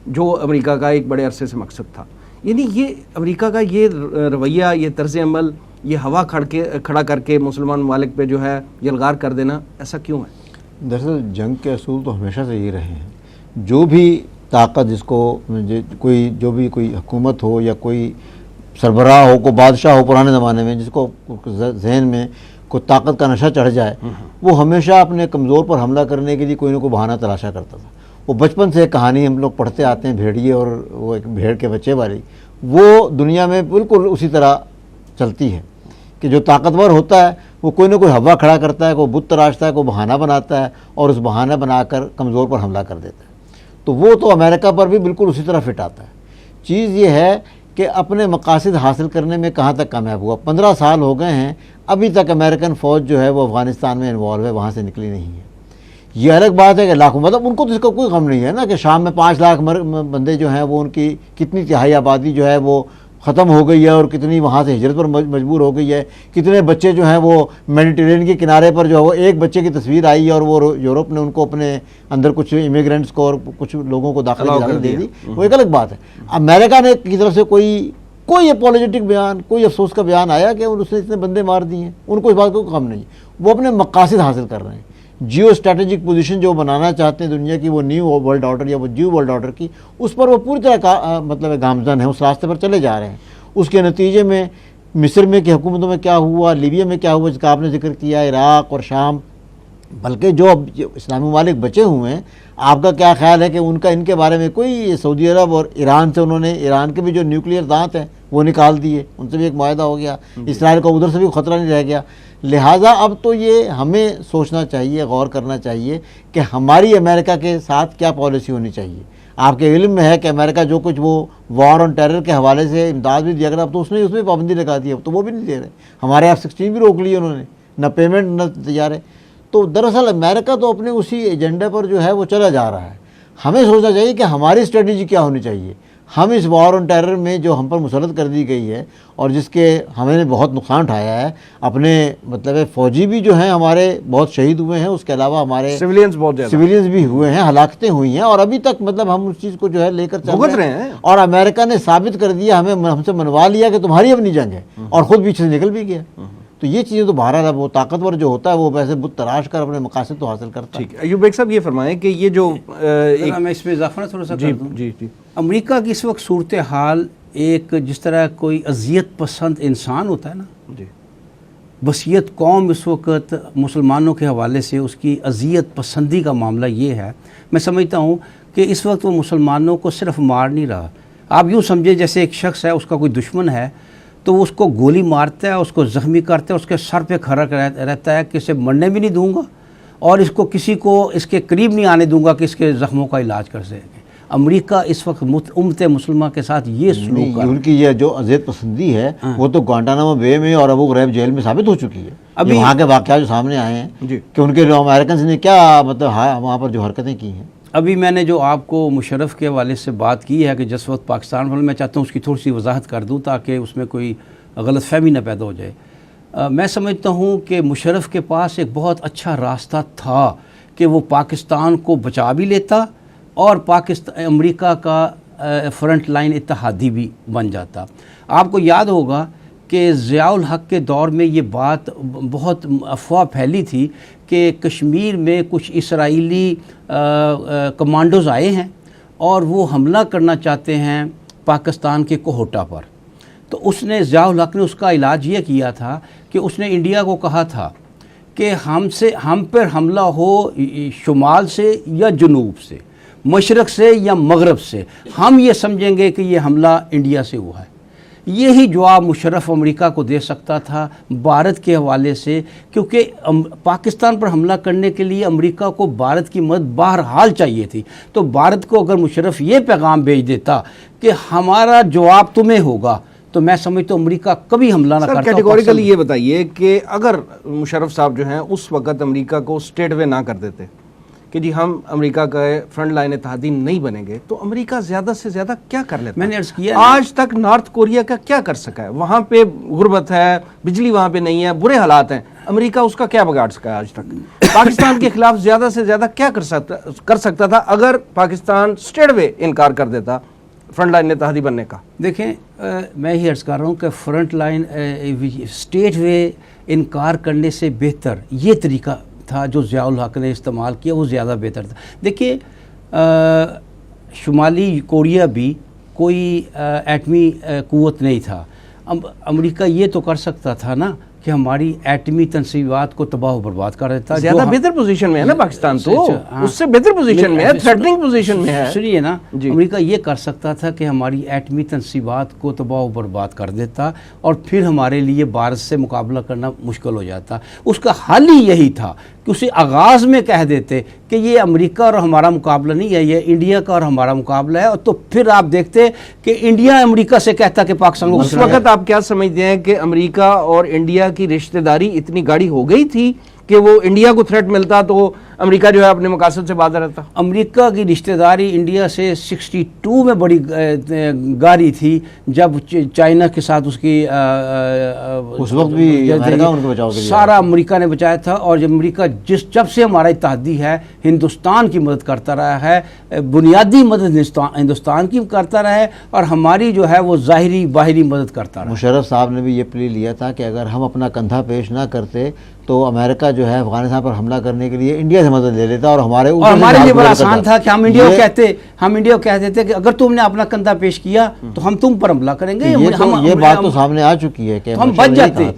جو امریکہ کا ایک بڑے عرصے سے مقصد تھا. یعنی یہ امریکہ کا یہ رویہ، یہ طرز عمل، یہ ہوا کھڑا کر کے مسلمان ممالک پہ جو ہے یلغار کر دینا، ایسا کیوں ہے؟
دراصل جنگ کے اصول تو ہمیشہ سے یہ رہے ہیں. جو بھی طاقت جس کو کوئی حکومت ہو یا کوئی سربراہ ہو، کوئی بادشاہ ہو پرانے زمانے میں، جس کو ذہن میں کوئی طاقت کا نشہ چڑھ جائے، وہ ہمیشہ اپنے کمزور پر حملہ کرنے کے لیے کوئی نہ کوئی بہانہ تلاشا کرتا تھا. وہ بچپن سے ایک کہانی ہم لوگ پڑھتے آتے ہیں، بھیڑیے اور وہ ایک بھیڑ کے بچے والی، وہ دنیا میں بالکل اسی طرح چلتی ہے کہ جو طاقتور ہوتا ہے وہ کوئی نہ کوئی ہوا کھڑا کرتا ہے، کوئی بت تراشتا ہے، کوئی بہانہ بناتا ہے اور اس بہانہ بنا کر کمزور پر حملہ کر دیتا ہے. تو وہ تو امریکہ پر بھی بالکل اسی طرح فٹ آتا ہے. چیز یہ ہے کہ اپنے مقاصد حاصل کرنے میں کہاں تک کامیاب ہوا. 15 سال ہو گئے ہیں، ابھی تک امریکن فوج جو ہے وہ افغانستان میں انوالو ہے، وہاں سے نکلی نہیں ہے. یہ الگ بات ہے کہ لاکھوں، مطلب ان کو تو اس کا کوئی غم نہیں ہے نا کہ شام میں 5 لاکھ بندے جو ہیں وہ ان کی کتنی تہائی آبادی جو ہے وہ ختم ہو گئی ہے اور کتنی وہاں سے ہجرت پر مجبور ہو گئی ہے. کتنے بچے جو ہیں وہ میڈیٹرین کے کنارے پر جو ہے وہ ایک بچے کی تصویر آئی اور وہ یورپ نے ان کو اپنے اندر کچھ امیگرینٹس کو اور کچھ لوگوں کو داخلہ کی اجازت دے دی. وہ ایک الگ بات ہے. امریکہ نے کی طرف سے کوئی اپولوجیٹک بیان، کوئی افسوس کا بیان آیا کہ اس نے اتنے بندے مار دیے ہیں، ان کو اس بات کو غم نہیں. وہ اپنے مقاصد حاصل کر رہے ہیں. جیو اسٹریٹجک پوزیشن جو بنانا چاہتے ہیں دنیا کی، وہ نیو ورلڈ آرڈر یا وہ جیو ورلڈ آرڈر کی، اس پر وہ پوری طرح مطلب گامزن ہے، اس راستے پر چلے جا رہے ہیں. اس کے نتیجے میں مصر میں کی حکومتوں میں کیا ہوا، لیبیا میں کیا ہوا جس کا آپ نے ذکر کیا، عراق اور شام، بلکہ جو اب اسلامی ممالک بچے ہوئے ہیں، آپ کا کیا خیال ہے کہ ان کے بارے میں کوئی سعودی عرب اور ایران سے انہوں نے ایران کے بھی جو نیوکلیئر دانت ہیں وہ نکال دیے، ان سے بھی ایک معاہدہ ہو گیا. اسرائیل کو ادھر سے بھی خطرہ نہیں رہ گیا. لہٰذا اب تو یہ ہمیں سوچنا چاہیے، غور کرنا چاہیے کہ ہماری امریکہ کے ساتھ کیا پالیسی ہونی چاہیے. آپ کے علم میں ہے کہ امریکہ جو کچھ وہ وار آن ٹیرر کے حوالے سے امداد بھی دیا کرا، اب تو اس میں پابندی لگا دی، اب تو وہ بھی نہیں دے رہے. ہمارے F-16 بھی روک لیے انہوں نے، نہ پیمنٹ نہ تجارے. تو دراصل امریکہ تو اپنے اسی ایجنڈے پر جو ہے وہ چلا جا رہا ہے. ہمیں سوچنا چاہیے کہ ہماری اسٹریٹجی کیا ہونی چاہیے. ہم اس وار آن ٹیرر میں جو ہم پر مسلط کر دی گئی ہے اور جس کے ہمیں نے بہت نقصان اٹھایا ہے، اپنے مطلب فوجی بھی جو ہیں ہمارے بہت شہید ہوئے ہیں، اس کے علاوہ ہمارے سویلینز بھی ہوئے ہیں، ہلاکتیں ہوئی ہیں، اور ابھی تک مطلب ہم اس چیز کو جو ہے لے کر چل رہے ہیں. اور امریکہ نے ثابت کر دیا، ہم سے منوا لیا کہ تمہاری اپنی جنگ ہے، اور خود پیچھے سے نکل بھی گیا. تو یہ چیزیں تو بہرحال اب وہ طاقتور جو ہوتا ہے وہ ویسے بت تراش کر اپنے مقاصد تو حاصل کرتا ہے.
ٹھیک ہے ایوب بیگ صاحب یہ فرمائیں کہ یہ جو
میں اس میں اضافہ نہ تھوڑا سا کر دوں.
جی
امریکہ کی اس وقت صورتحال ایک جس طرح کوئی اذیت پسند انسان ہوتا ہے نا،
جی
بصیت قوم اس وقت مسلمانوں کے حوالے سے اس کی اذیت پسندی کا معاملہ یہ ہے. میں سمجھتا ہوں کہ اس وقت وہ مسلمانوں کو صرف مار نہیں رہا. آپ یوں سمجھے جیسے ایک شخص ہے، اس کا کوئی دشمن ہے تو وہ اس کو گولی مارتا ہے، اس کو زخمی کرتا ہے، اس کے سر پہ کھڑا رہتا ہے کہ اسے مرنے بھی نہیں دوں گا اور اس کو کسی کو اس کے قریب نہیں آنے دوں گا کہ اس کے زخموں کا علاج کر سکے. امریکہ اس وقت امت مسلمہ کے ساتھ یہ سلوک
ان کی یہ جو اذیت پسندی ہے وہ تو گوانٹانامو بے میں اور ابو غریب جیل میں ثابت ہو چکی ہے. ابھی وہاں کے واقعات جو سامنے آئے ہیں کہ ان کے جو امریکنز نے کیا مطلب وہاں پر جو حرکتیں کی ہیں.
ابھی میں نے جو آپ کو مشرف کے حوالے سے بات کی ہے کہ جس وقت پاکستان والے، میں چاہتا ہوں اس کی تھوڑی سی وضاحت کر دوں تاکہ اس میں کوئی غلط فہمی نہ پیدا ہو جائے. میں سمجھتا ہوں کہ مشرف کے پاس ایک بہت اچھا راستہ تھا کہ وہ پاکستان کو بچا بھی لیتا اور امریکہ کا فرنٹ لائن اتحادی بھی بن جاتا. آپ کو یاد ہوگا کہ ضیاء الحق کے دور میں یہ بات بہت افواہ پھیلی تھی کہ کشمیر میں کچھ اسرائیلی کمانڈوز آئے ہیں اور وہ حملہ کرنا چاہتے ہیں پاکستان کے کوہٹا پر. تو اس نے ضیاء الحق نے اس کا علاج یہ کیا تھا کہ اس نے انڈیا کو کہا تھا کہ ہم پر حملہ ہو شمال سے یا جنوب سے، مشرق سے یا مغرب سے، ہم یہ سمجھیں گے کہ یہ حملہ انڈیا سے ہوا ہے۔ یہی جواب مشرف امریکہ کو دے سکتا تھا بھارت کے حوالے سے، کیونکہ پاکستان پر حملہ کرنے کے لیے امریکہ کو بھارت کی مدد بہرحال چاہیے تھی۔ تو بھارت کو اگر مشرف یہ پیغام بھیج دیتا کہ ہمارا جواب تمہیں ہوگا، تو میں سمجھتا ہوں امریکہ کبھی حملہ نہ کرتا۔
کیٹیگوریکلی یہ بتائیے کہ اگر مشرف صاحب جو ہیں اس وقت امریکہ کو اسٹیٹ وے نہ کر دیتے کہ جی ہم امریکہ کا فرنٹ لائن اتحادی نہیں بنیں گے، تو امریکہ زیادہ سے زیادہ کیا کر لیتا؟
میں نے عرض کیا
آج تک نارتھ کوریا کا کیا کر سکا ہے؟ وہاں پہ غربت ہے، بجلی وہاں پہ نہیں ہے، برے حالات ہیں، امریکہ اس کا کیا بگاڑ سکا ہے آج تک؟ پاکستان کے خلاف زیادہ سے زیادہ کیا کر سکتا تھا اگر پاکستان اسٹیٹ وے انکار کر دیتا فرنٹ لائن اتحادی بننے کا؟
دیکھیں میں یہ عرض کر رہا ہوں کہ فرنٹ لائن اسٹیٹ وے انکار کرنے سے بہتر یہ طریقہ تھا جو ضیاء الحق نے استعمال کیا، وہ زیادہ بہتر تھا۔ دیکھیے شمالی کوریا بھی کوئی ایٹمی قوت نہیں تھا، امریکہ یہ تو کر سکتا تھا نا کہ ہماری ایٹمی تنصیبات کو تباہ و برباد کر دیتا۔
زیادہ بہتر پوزیشن میں ہے نا پاکستان، تو اس سے بہتر پوزیشن میں ہے، تھریٹننگ پوزیشن میں ہے۔
سنیے نا، امریکہ یہ کر سکتا تھا کہ ہماری ایٹمی تنصیبات کو تباہ و برباد کر دیتا اور پھر ہمارے لیے بھارت سے مقابلہ کرنا مشکل ہو جاتا۔ اس کا حل ہی یہی تھا کہ اسے آغاز میں کہہ دیتے کہ یہ امریکہ اور ہمارا مقابلہ نہیں ہے، یہ انڈیا کا اور ہمارا مقابلہ ہے، اور تو پھر آپ دیکھتے کہ انڈیا امریکہ سے کہتا کہ پاکستان کو۔
اس وقت آپ کیا سمجھتے ہیں کہ امریکہ اور انڈیا کی رشتہ داری اتنی گاڑی ہو گئی تھی کہ وہ انڈیا کو تھریٹ ملتا تو امریکہ جو ہے اپنے مقاصد سے باز رہتا؟
امریکہ کی رشتہ داری انڈیا سے 62 میں بڑی گاری تھی، جب چائنا کے ساتھ اس کی
اس وقت بھی امریکہ ان کو بچاؤ کے لیے
سارا امریکہ نے بچایا تھا۔ اور جب امریکہ جب سے ہمارا اتحادی ہے ہندوستان کی مدد کرتا رہا ہے، بنیادی مدد ہندوستان کی کرتا رہا ہے، اور ہماری جو ہے وہ ظاہری باہری مدد کرتا رہا۔
مشرف صاحب نے بھی یہ پلی لیا تھا کہ اگر ہم اپنا کندھا پیش نہ کرتے تو امریکہ جو ہے افغانستان پر حملہ کرنے کے لیے انڈیا سے مدد لے لیتا، اور ہمارے
لیے بڑا آسان تھا کہ ہم انڈیا کو کہتے تھے کہ اگر تم نے اپنا کندھا پیش کیا تو ہم تم پر حملہ کریں گے۔
یہ بات تو سامنے آ چکی ہے کہ
ہم بچ جاتے۔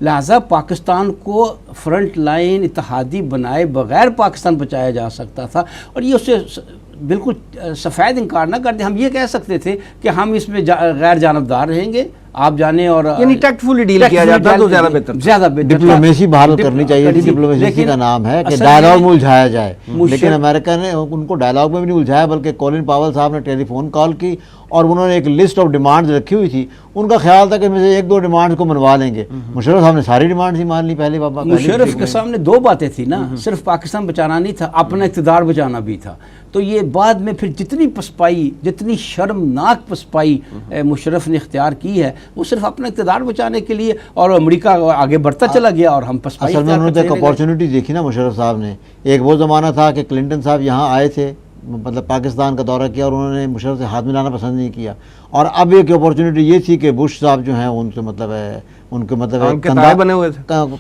لہٰذا پاکستان کو فرنٹ لائن اتحادی بنائے بغیر پاکستان بچایا جا سکتا تھا، اور یہ اس سے بالکل سفید انکار نہ کرتے۔ ہم یہ کہہ سکتے تھے کہ ہم اس میں غیر جانبدار رہیں گے، آپ جانے، اور
یعنی ٹیکٹفلی ڈیل کیا جاتا تو زیادہ بہتر۔
ڈپلومیسی بحال کرنی چاہیے تھی، ڈپلومیسی کا نام ہے کہ ڈائلاگ میں الجھایا جائے، لیکن امریکہ نے ان کو ڈائلاگ میں بھی نہیں الجھایا، بلکہ کولن پاول صاحب نے ٹیلی فون کال کی اور انہوں نے ایک لسٹ آف ڈیمانڈز رکھی ہوئی تھی۔ ان کا خیال تھا کہ ان میں سے 1-2 ڈیمانڈز کو منوا لیں گے۔ مشرف صاحب نے ساری ڈیمانڈز ہی مان لی پہلے۔
مشرف کے سامنے 2 باتیں تھیں نا، صرف پاکستان بچانا نہیں تھا، اپنا اقتدار بچانا بھی تھا۔ تو یہ بعد میں پھر جتنی پسپائی، جتنی شرمناک پسپائی مشرف نے اختیار کی ہے، وہ صرف اپنا اقتدار بچانے کے لیے، اور امریکہ آگے بڑھتا چلا گیا اور ہم پسپائی۔
اصل میں انہوں نے ایک اپارچونٹی دیکھی نا مشرف صاحب نے۔ ایک وہ زمانہ تھا کہ کلنٹن صاحب یہاں آئے تھے، مطلب پاکستان کا دورہ کیا، اور انہوں نے مشرف سے ہاتھ ملانا پسند نہیں کیا، اور اب ایک اپارچونٹی یہ تھی کہ بش صاحب جو ہیں ان سے مطلب ہے، ان کے مطلب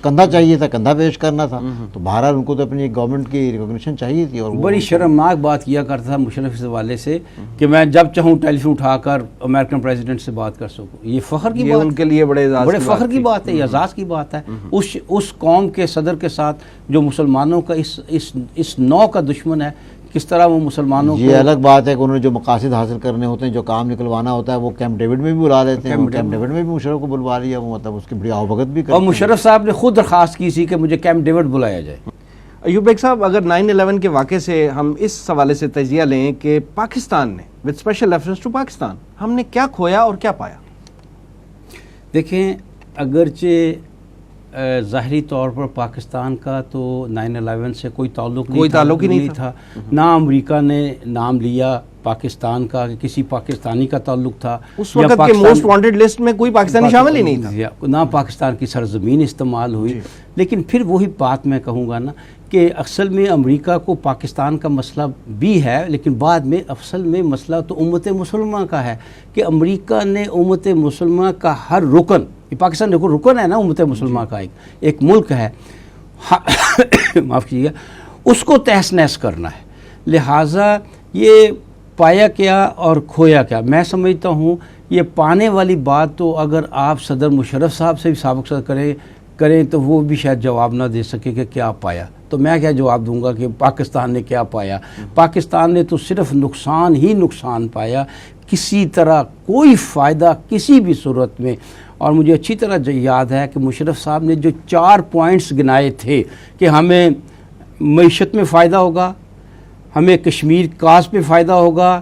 کندھا چاہیے تھا، کندھا پیش کرنا تھا، تو بہرحال ان کو تو اپنی گورنمنٹ کی ریکگنیشن چاہیے تھی۔ اور
بڑی شرمناک بات کیا کرتا تھا مشرف اس حوالے سے کہ میں جب چاہوں ٹیلی فون اٹھا کر امریکن پریزیڈنٹ سے بات کر سکوں۔ یہ فخر کی بات،
ان کے لیے بڑے
فخر کی بات ہے، یہ اعزاز کی بات ہے۔ اس قوم کے صدر کے ساتھ جو مسلمانوں کا اس نوع کا دشمن ہے، کس طرح وہ مسلمانوں کو۔
یہ الگ بات ہے کہ انہوں نے جو مقاصد حاصل کرنے ہوتے ہیں، جو کام نکلوانا ہوتا ہے، وہ کیمپ ڈیوڈ میں بھی بلا لیتے ہیں۔ کیمپ ڈیوڈ میں بھی مشرف کو بلوا لیا، وہ مطلب اس کی بڑی آوبھگت بھی کرتے ہیں،
اور مشرف صاحب نے خود درخواست کی تھی کہ مجھے کیمپ ڈیوڈ بلایا جائے۔
ایوب بیگ صاحب، اگر 9/11 کے واقعے سے ہم اس حوالے سے تجزیہ لیں کہ پاکستان نے with special reference to Pakistan ہم نے کیا کھویا اور کیا پایا؟
دیکھیں، اگرچہ ظاہری طور پر پاکستان کا تو 9/11 سے کوئی تعلق نہیں تھا، نہ امریکہ نے نام لیا پاکستان کا کہ کسی پاکستانی کا تعلق تھا،
اس وقت کے موسٹ وانٹڈ لسٹ میں کوئی پاکستانی شامل ہی نہیں تھا،
نہ پاکستان کی سرزمین استعمال ہوئی۔ لیکن پھر وہی بات میں کہوں گا نا کہ اصل میں امریکہ کو پاکستان کا مسئلہ بھی ہے، لیکن بعد میں اصل میں مسئلہ تو امت مسلمہ کا ہے کہ امریکہ نے امت مسلمہ کا ہر رکن، یہ پاکستان دیکھو رکن ہے نا امت مسلمہ کا، ایک ملک ہے، معاف کیجیے گا، اس کو تہس نہس کرنا ہے۔ لہٰذا یہ پایا کیا اور کھویا کیا، میں سمجھتا ہوں یہ پانے والی بات تو اگر آپ صدر مشرف صاحب سے بھی سابق صدر کریں کریں تو وہ بھی شاید جواب نہ دے سکے کہ کیا پایا. تو میں کیا جواب دوں گا کہ پاکستان نے کیا پایا. پاکستان نے تو صرف نقصان ہی نقصان پایا, کسی طرح کوئی فائدہ کسی بھی صورت میں. اور مجھے اچھی طرح یاد ہے کہ مشرف صاحب نے جو 4 پوائنٹس گنائے تھے کہ ہمیں معیشت میں فائدہ ہوگا, ہمیں کشمیر کاز پہ فائدہ ہوگا,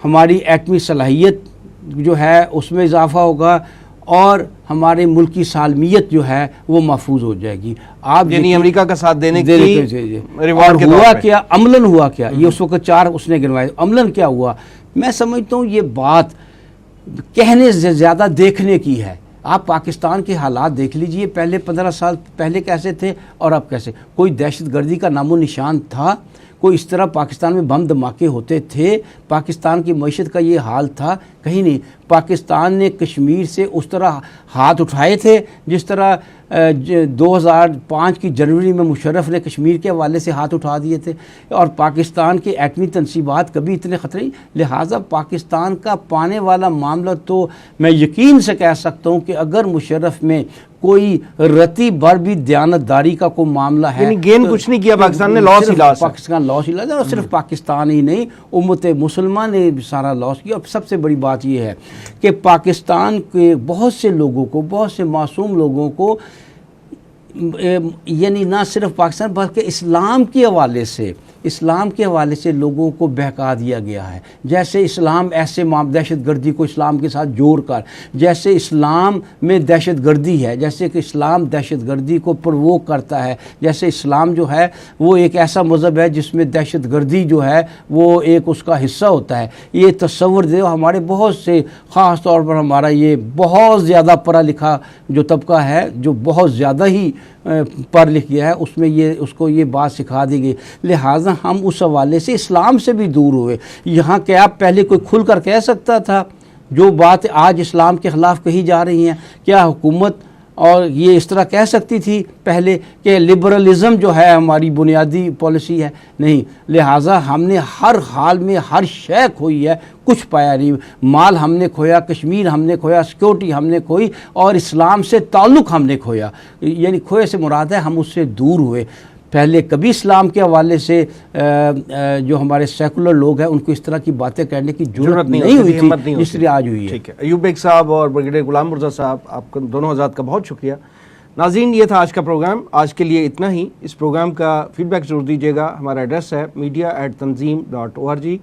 ہماری ایٹمی صلاحیت جو ہے اس میں اضافہ ہوگا, اور ہمارے ملک کی سالمیت جو ہے وہ محفوظ ہو جائے گی. آپ
یعنی امریکہ کا ساتھ دینے کی
اور
ریوارڈ کے
ہوا
طور پہ.
کیا, عملاً ہوا کیا, یہ اس وقت 4 اس نے گنوائے, عملاً کیا ہوا. میں سمجھتا ہوں یہ بات کہنے سے زیادہ دیکھنے کی ہے. آپ پاکستان کے حالات دیکھ لیجئے, پہلے 15 سال پہلے کیسے تھے اور اب کیسے. کوئی دہشت گردی کا نام و نشان تھا؟ کوئی اس طرح پاکستان میں بم دھماکے ہوتے تھے؟ پاکستان کی معیشت کا یہ حال تھا؟ کہیں نہیں. پاکستان نے کشمیر سے اس طرح ہاتھ اٹھائے تھے جس طرح 2005 کی جنوری میں مشرف نے کشمیر کے حوالے سے ہاتھ اٹھا دیے تھے, اور پاکستان کے ایٹمی تنصیبات کبھی اتنے خطرے نہیں. لہٰذا پاکستان کا پانے والا معاملہ تو میں یقین سے کہہ سکتا ہوں کہ اگر مشرف میں کوئی رتی بھر بھی دیانتداری کا کوئی معاملہ ہے,
یعنی گین کچھ نہیں کیا پاکستان نے, لاس ہی لاس.
پاکستان لاس ہی لاس, اور صرف پاکستان ہی نہیں, امت مسلمہ نے بھی سارا لاس کیا. اور سب سے بڑی بات یہ ہے کہ پاکستان کے بہت سے لوگوں کو, بہت سے معصوم لوگوں کو, یعنی نہ صرف پاکستان بلکہ اسلام کے حوالے سے لوگوں کو بہکا دیا گیا ہے. جیسے اسلام ایسے دہشت گردی کو اسلام کے ساتھ جوڑ کر, جیسے اسلام میں دہشت گردی ہے, جیسے کہ اسلام دہشت گردی کو پرووک کرتا ہے, جیسے اسلام جو ہے وہ ایک ایسا مذہب ہے جس میں دہشت گردی جو ہے وہ ایک اس کا حصہ ہوتا ہے. یہ تصور دے, ہمارے بہت سے, خاص طور پر ہمارا یہ بہت زیادہ پڑھا لکھا جو طبقہ ہے, جو بہت زیادہ ہی پڑھ لکھ گیا ہے, اس میں اس کو یہ بات سکھا دی گئی. لہٰذا ہم اس حوالے سے اسلام سے بھی دور ہوئے. یہاں کیا پہلے کوئی کھل کر کہہ سکتا تھا جو بات آج اسلام کے خلاف کہی جا رہی ہیں؟ کیا حکومت اور یہ اس طرح کہہ سکتی تھی پہلے کہ لبرلزم جو ہے ہماری بنیادی پالیسی ہے؟ نہیں. لہٰذا ہم نے ہر حال میں ہر شے کھوئی ہے, کچھ پایا نہیں. مال ہم نے کھویا, کشمیر ہم نے کھویا, سیکورٹی ہم نے کھوئی, اور اسلام سے تعلق ہم نے کھویا. یعنی کھوئے سے مراد ہے ہم اس سے دور ہوئے. پہلے کبھی اسلام کے حوالے سے جو ہمارے سیکولر لوگ ہیں ان کو اس طرح کی باتیں کرنے کی ضرورت نہیں ہوئی تھی جس طرح آج ہوئی ہے.
ٹھیک ہے. ایوب بیگ صاحب اور بریگیڈیئر غلام مرزا صاحب, آپ دونوں حضرات کا بہت شکریہ. ناظرین, یہ تھا آج کا پروگرام. آج کے لیے اتنا ہی. اس پروگرام کا فیڈ بیک ضرور دیجیے گا. ہمارا ایڈریس ہے media@tanzeem.org.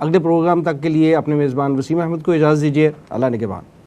اگلے پروگرام تک کے لیے اپنے میزبان وسیم احمد کو اجازت دیجیے. اللہ نگہبان.